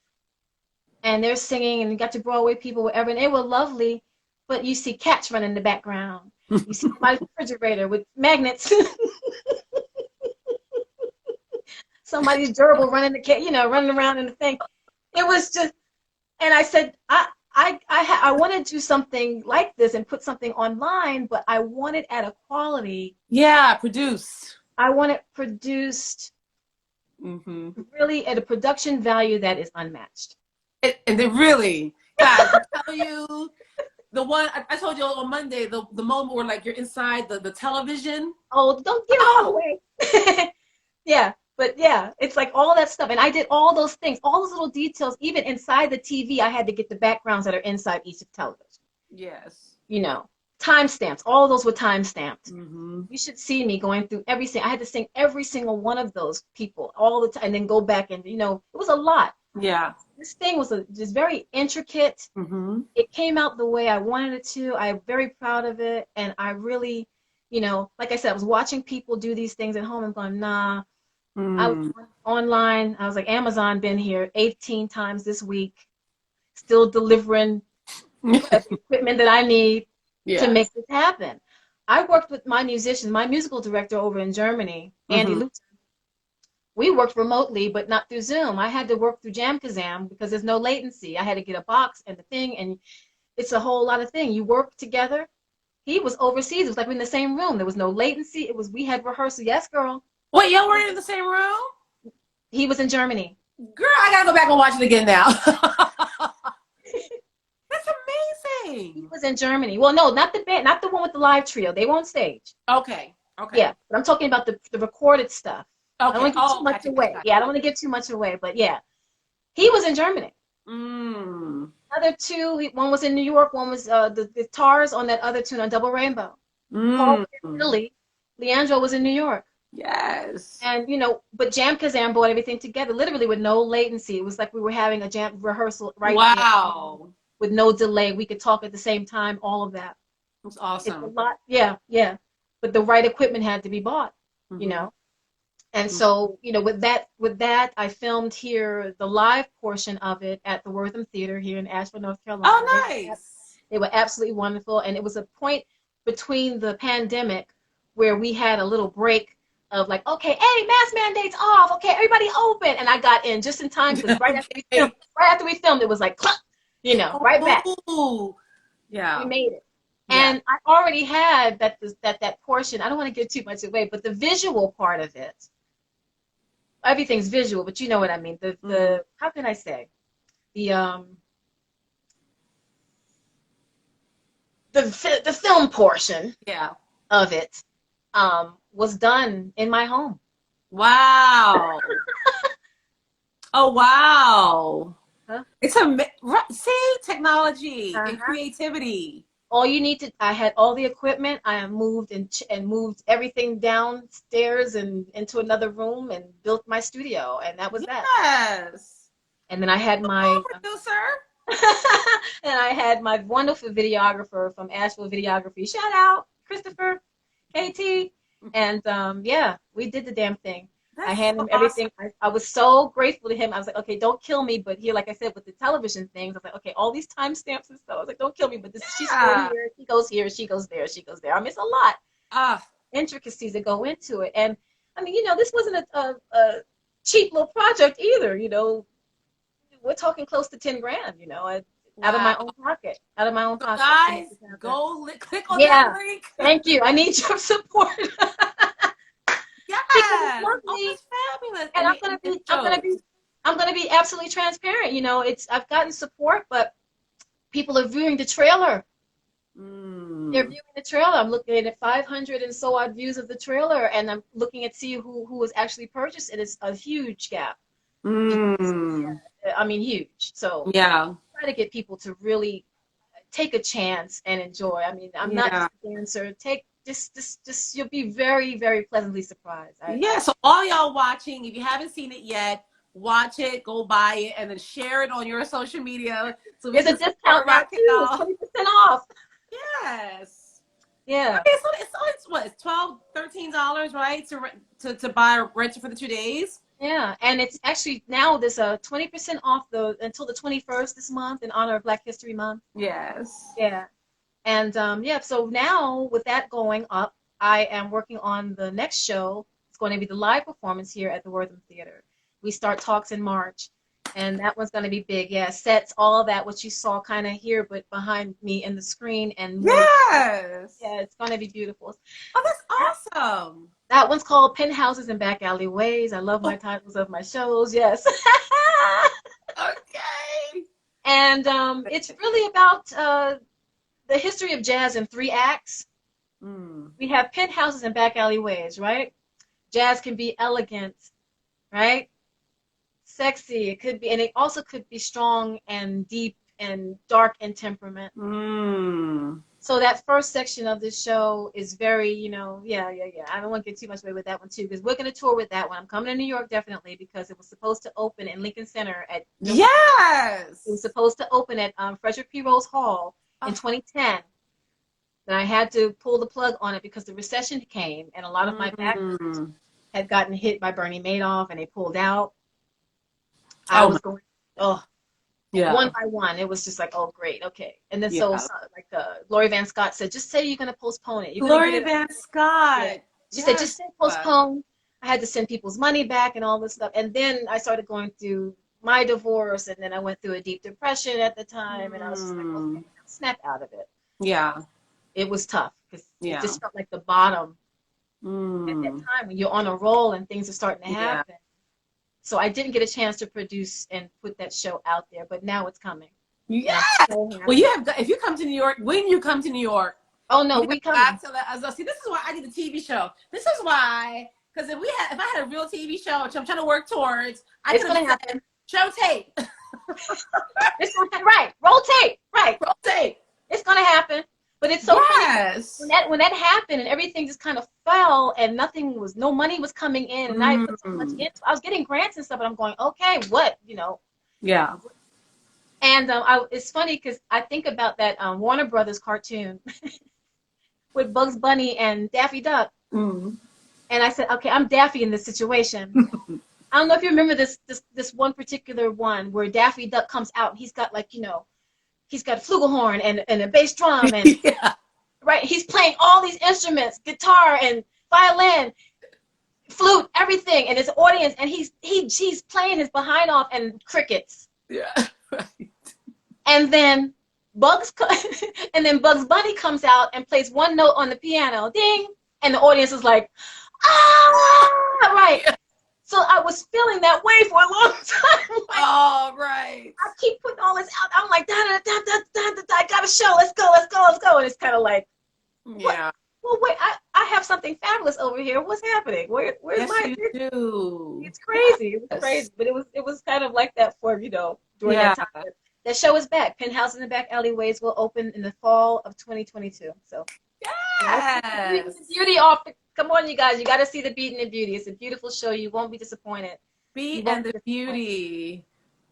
and they're singing, and you got to Broadway people, whatever, and they were lovely, but you see cats running in the background. You see my refrigerator with magnets. Somebody's gerbil running running around in the thing. It was just, and I said, I want to do something like this and put something online, but I want it at a quality. Yeah, produced. I want it produced really at a production value that is unmatched. And they really, guys, I tell you, the one, I told you on Monday, the moment where like you're inside the television. Oh, don't give it all away. Yeah. But yeah, it's like all that stuff. And I did all those things, all those little details, even inside the TV, I had to get the backgrounds that are inside each television. Yes. You know, timestamps, all those were timestamped. Mm-hmm. You should see me going through everything. I had to sing every single one of those people all the time and then go back and, you know, it was a lot. Yeah. This thing was just very intricate. Mm-hmm. It came out the way I wanted it to. I'm very proud of it. And I really, you know, like I said, I was watching people do these things at home and going, nah. I was online. I was like, Amazon been here 18 times this week, still delivering equipment that I need to make this happen. I worked with my musician, my musical director over in Germany, Andy Luther. We worked remotely, but not through Zoom. I had to work through Jamkazam because there's no latency. I had to get a box and the thing, and it's a whole lot of thing. You work together. He was overseas. It was like we're in the same room. There was no latency. We had rehearsal. Yes, girl. Wait, y'all were in the same room? He was in Germany. Girl, I gotta go back and watch it again now. That's amazing. He was in Germany. Well, no, not the band, not the one with the live trio. They were on stage. Okay. Okay. Yeah, but I'm talking about the recorded stuff. Okay. I don't want to give too much away. Yeah, I don't want to give too much away, but yeah, he was in Germany. Other two, one was in New York. One was the guitars on that other tune on Double Rainbow. Paul was in Italy. Leandro was in New York. Yes. And, you know, but Jamkazam brought everything together literally with no latency. It was like we were having a jam rehearsal right Wow. with no delay. We could talk at the same time, all of that. It's awesome. It's a lot. Yeah, yeah. But the right equipment had to be bought, you know. And so, you know, with that, I filmed here the live portion of it at the Wortham Theater here in Asheville, North Carolina. Oh, nice. They were absolutely wonderful. And it was a point between the pandemic where we had a little break of like, okay, hey, mask mandates off. Okay, everybody open. And I got in just in time because right after we filmed, it was like, you know, right back. Yeah. We made it. Yeah. And I already had that portion. I don't want to give too much away, but the visual part of it, everything's visual, but you know what I mean. The how can I say? The film portion of it was done in my home. Wow. Oh, wow. Huh? It's see, technology and creativity. All you need to, I had all the equipment. I moved and moved everything downstairs and into another room and built my studio, and that was that. Yes. And then I had my producer. and I had my wonderful videographer from Asheville Videography. Shout out, Christopher, KT. And yeah, we did the damn thing. I handed him everything. I was so grateful to him. I was like, okay, don't kill me. But here, like I said, with the television things, I was like, okay, all these timestamps and stuff. I was like, don't kill me. But this, she's going here, she goes here, she goes there, she goes there. I miss a lot. Intricacies that go into it. And I mean, you know, this wasn't a cheap little project either. You know, we're talking close to 10 grand. You know, out of my own pocket. Out of my own pocket. Guys, go click on that link. Thank you. I need your support. Yes. Oh, it's fabulous. And I'm gonna be absolutely transparent. You know, I've gotten support, but people are viewing the trailer. They're viewing the trailer. I'm looking at 500 and so odd views of the trailer, and I'm looking at see who has actually purchased it. It's a huge gap. I mean, huge. So yeah, try to get people to really take a chance and enjoy. I mean, I'm not just a dancer. Just you'll be very, very pleasantly surprised. So all y'all watching, if you haven't seen it yet, watch it, go buy it, and then share it on your social media. So there's a discount right too. 20% off. Yes. Yeah. Okay, so it's what? It's $12, $13, right? To buy rent for the 2 days. Yeah, and it's actually now there's a 20% off until the 21st this month in honor of Black History Month. Yes. Yeah. And yeah, so now with that going up, I am working on the next show. It's going to be the live performance here at the Wortham Theater. We start talks in March, and that one's going to be big. Yeah, sets, all of that, what you saw kind of here, but behind me in the screen. And yes. Yeah, it's going to be beautiful. Oh, that's awesome. That one's called Penthouses and Back Alleyways. I love my titles of my shows. Yes. Okay. And it's really about the history of jazz in 3 acts. We have penthouses and back alleyways, right? Jazz can be elegant, right? Sexy. It could be, and it also could be strong and deep and dark in temperament. Mm. So that first section of the show is very, yeah. I don't want to get too much away with that one too, because we're going to tour with that one. I'm coming to New York definitely, because it was supposed to open in Lincoln Center at. Yes. It was supposed to open at Frederick P. Rose Hall in 2010. Then I had to pull the plug on it because the recession came, and a lot of my backers had gotten hit by Bernie Madoff, and they pulled out. I was going, one by one. It was just like, oh, great, okay. And then so like Lori Van Scott said, just say you're going to postpone it. Lori Van Scott. Yeah. She said, just say postpone. I had to send people's money back and all this stuff. And then I started going through my divorce, and then I went through a deep depression at the time, and I was just like, okay, snap out of it. Yeah. It was tough because it just felt like the bottom at that time when you're on a roll and things are starting to happen. So I didn't get a chance to produce and put that show out there, but now it's coming. Yeah. Well, if you come to New York, when you come to New York. Oh no, we come. See, this is why I did a TV show. This is why, because if I had a real TV show, which I'm trying to work towards, it's gonna happen. Show tape. It's gonna happen. Right. Roll tape. Right. Roll tape. It's gonna happen. But it's so funny when that happened and everything just kind of fell and no money was coming in, and I put so much into. I was getting grants and stuff, and I'm going, okay, what, Yeah. And it's funny because I think about that Warner Brothers cartoon with Bugs Bunny and Daffy Duck, and I said, okay, I'm Daffy in this situation. I don't know if you remember this one particular one where Daffy Duck comes out and he's got he's got a flugelhorn and a bass drum and right. He's playing all these instruments, guitar and violin, flute, everything, and his audience, and he's playing his behind off and crickets. Yeah, right. And then Bugs Bunny comes out and plays one note on the piano, ding, and the audience is like, ah, right. Yeah. So I was feeling that way for a long time. Like, right. I keep putting all this out. I'm like, I got a show. Let's go. And it's kind of like, what? Well, wait, I have something fabulous over here. What's happening? Where's my? You do. It's crazy. It was crazy, but it was kind of like that for during that time. That show is back. Penthouse in the Back Alleyways will open in the fall of 2022. So. Yes. Beauty off. Come on, you guys. You got to see The Beat and the Beauty. It's a beautiful show. You won't be disappointed. Beat and the Beauty.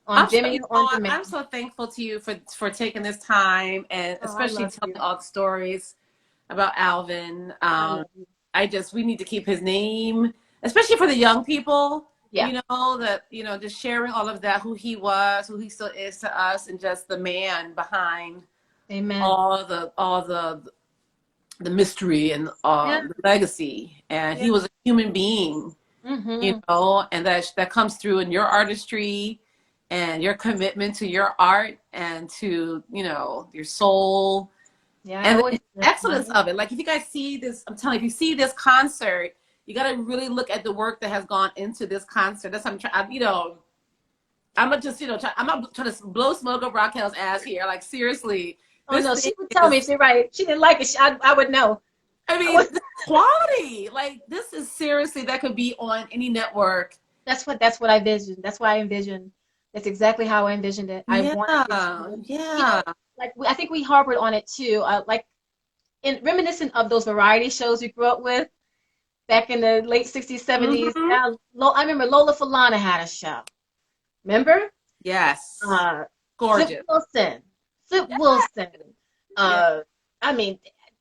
On Vimeo on demand. I'm so thankful to you for taking this time and especially telling all the stories about Alvin. We need to keep his name, especially for the young people. Yeah. Just sharing all of that, who he was, who he still is to us, and just the man behind all the mystery and the legacy. And he was a human being, and that comes through in your artistry and your commitment to your art and to, your soul and the excellence of it. Like, if you guys see this, I'm telling you, if you see this concert, you got to really look at the work that has gone into this concert. That's what I'm trying, I'm not just, I'm not trying to blow smoke up Raquelle's ass here. Like, seriously. Oh no, she would tell me if she's right. She didn't like it. I would know. I mean, the quality. Like, this is seriously, that could be on any network. That's what I envisioned. That's why I envisioned. That's exactly how I envisioned it. I wanted it. Like, I think we harbored on it too. Like, reminiscent of those variety shows we grew up with back in the late 60s, 70s. I remember Lola Falana had a show. Remember? Yes. Gorgeous. Flip Wilson. I mean,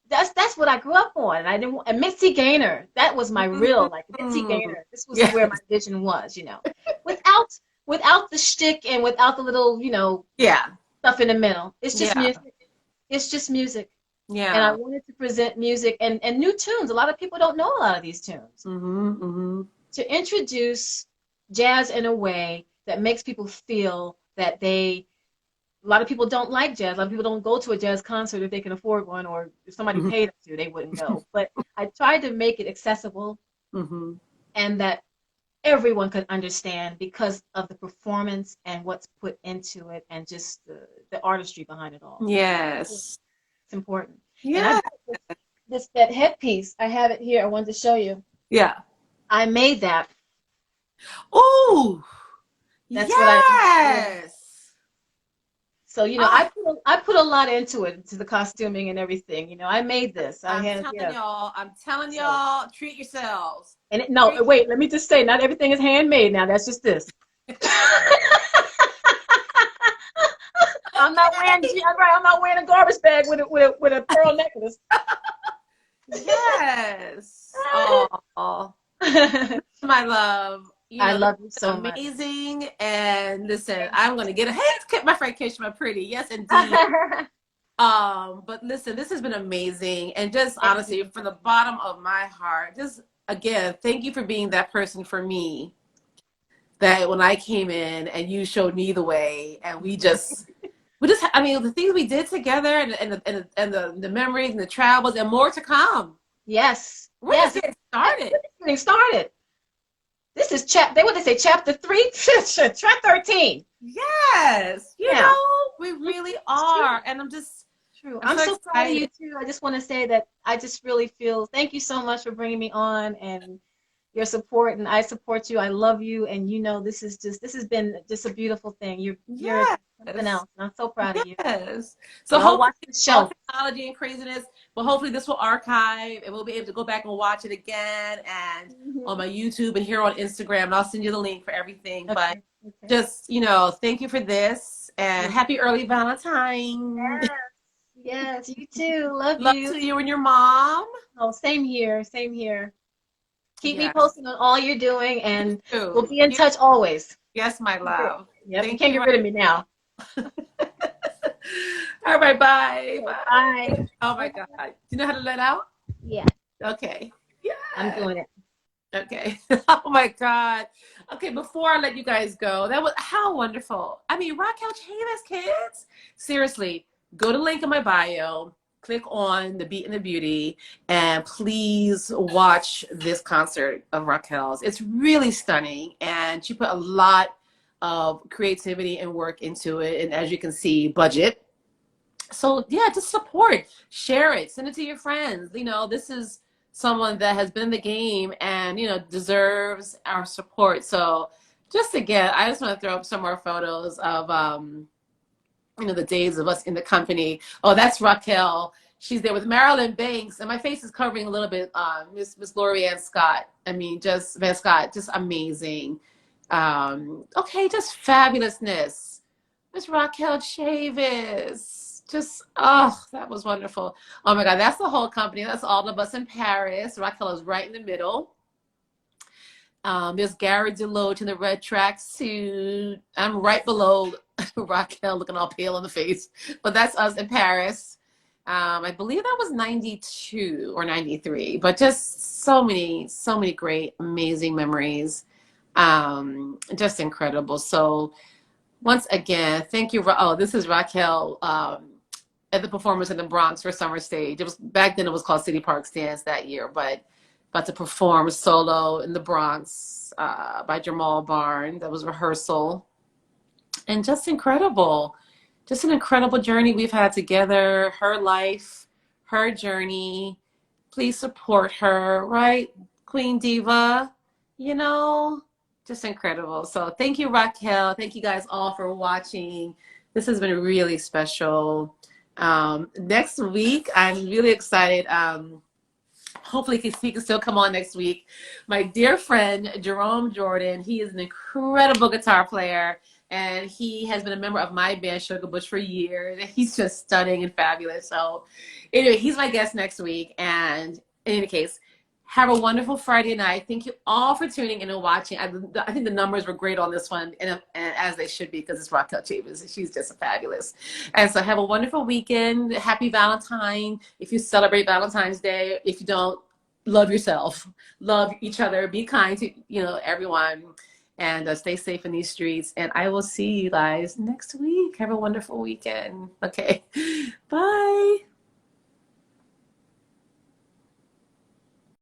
that's what I grew up on. And Mitzi Gaynor. That was my real, like, Mitzi Gaynor. This was where my vision was, without the shtick and without the little, stuff in the middle. It's just music. It's just music. Yeah. And I wanted to present music and new tunes. A lot of people don't know a lot of these tunes. To introduce jazz in a way that makes people feel that a lot of people don't like jazz. A lot of people don't go to a jazz concert if they can afford one, or if somebody paid them to, they wouldn't go. But I tried to make it accessible and that everyone could understand because of the performance and what's put into it and just the artistry behind it all. Yes. It's important. Yeah. And that headpiece, I have it here. I wanted to show you. Yeah. I made that Oh, That's what I. yes. So, you know, Ah, I put a lot into it, to the costuming and everything. You know, I made this. I I'm had, telling yeah. y'all, I'm telling So, y'all, treat yourselves. and no, Treat- wait, let me just say, not everything is handmade now. That's just this. I'm not wearing, okay. I'm right, I'm not wearing a garbage bag with a pearl necklace. Yes. Oh, my love. You I know, this love you has so been much. amazing. And listen, I'm gonna get a hey, it's my friend Kishma Pretty. Yes, indeed. But listen, this has been amazing. And just Thank honestly, you. from the bottom of my heart, just again, thank you for being that person for me that when I came in and you showed me the way and we just I mean the things we did together and the memories and the travels and more to come. Yes, We're just yes. getting Yes, started. we're just getting started. This is what they say, chapter 3, track 13. Yes, Yeah. we Mhm. really It's true. are. And True. I'm I'm so so proud of you excited. too. I just want to say that I just really feel thank you so much for bringing me on and your support, and I support you. I love you, and you know this has been just a beautiful thing. You're something Yes. else, and I'm so proud of you. Yes. So So I'll hopefully watch the all show. technology and craziness, but hopefully this will archive and we'll be able to go back and watch it again and on Mhm. my YouTube and here on Instagram. And I'll send you the link for everything. But Okay. Okay. just, thank you for this and You're happy early Valentine. yes, you too. Love Love you. to you and your mom. Oh, same here. Same here. Keep me Yes. posted on all you're doing, and we'll True. be in touch always. Yes, my love. Yep, you Thank can't you. get rid of me now. All right, bye. Okay, Bye. bye. Oh my God. Bye-bye. Do you know how to let out? Yeah, Okay. I'm Yeah. doing it. Okay. Oh my God. Okay, before I let you guys go, that was how wonderful. I mean, Raquelle Chavis, kids. Seriously, go to the link in my bio, click on the Beat and the Beauty, and please watch this concert of Raquel's. It's really stunning, and she put a lot of creativity and work into it. And as you can see, budget. So yeah, just support, share it, send it to your friends. This is someone that has been in the game and deserves our support. So just again, I just want to throw up some more photos of the days of us in the company. Oh, that's Raquel. She's there with Marilyn Banks, and my face is covering a little bit. Miss Lori Ann Scott. I mean, just Van Scott, just amazing. Okay, just fabulousness. Miss Raquelle Chavis. Just, oh, that was wonderful. Oh my God, that's the whole company. That's all of us in Paris. Raquel is right in the middle. There's Gary Deloach in the red track suit. I'm right below Raquel looking all pale in the face. But that's us in Paris. I believe that was 92 or 93. But just so many great, amazing memories. Just incredible. So once again, thank you. Oh, this is Raquel at the performance in the Bronx for Summer Stage. It was back then. It was called City Park Dance that year, but about to perform solo in the Bronx by Jamal Barn. That was rehearsal, and just incredible. Just an incredible journey we've had together. Her life, her journey. Please support her, right, Queen Diva? You know, just incredible. So thank you, Raquel. Thank you guys all for watching. This has been really special. Next week, I'm really excited. Hopefully he can still come on next week. My dear friend, Jerome Jordan, he is an incredible guitar player, and he has been a member of my band, Sugar Bush, for years. He's just stunning and fabulous. So anyway, he's my guest next week. And in any case, have a wonderful Friday night. Thank you all for tuning in and watching. I think the numbers were great on this one, and as they should be, because it's Raquel Chavis. She's just fabulous. And so have a wonderful weekend. Happy Valentine. If you celebrate Valentine's Day, if you don't, love yourself, love each other, be kind to everyone, and stay safe in these streets. And I will see you guys next week. Have a wonderful weekend. Okay, bye.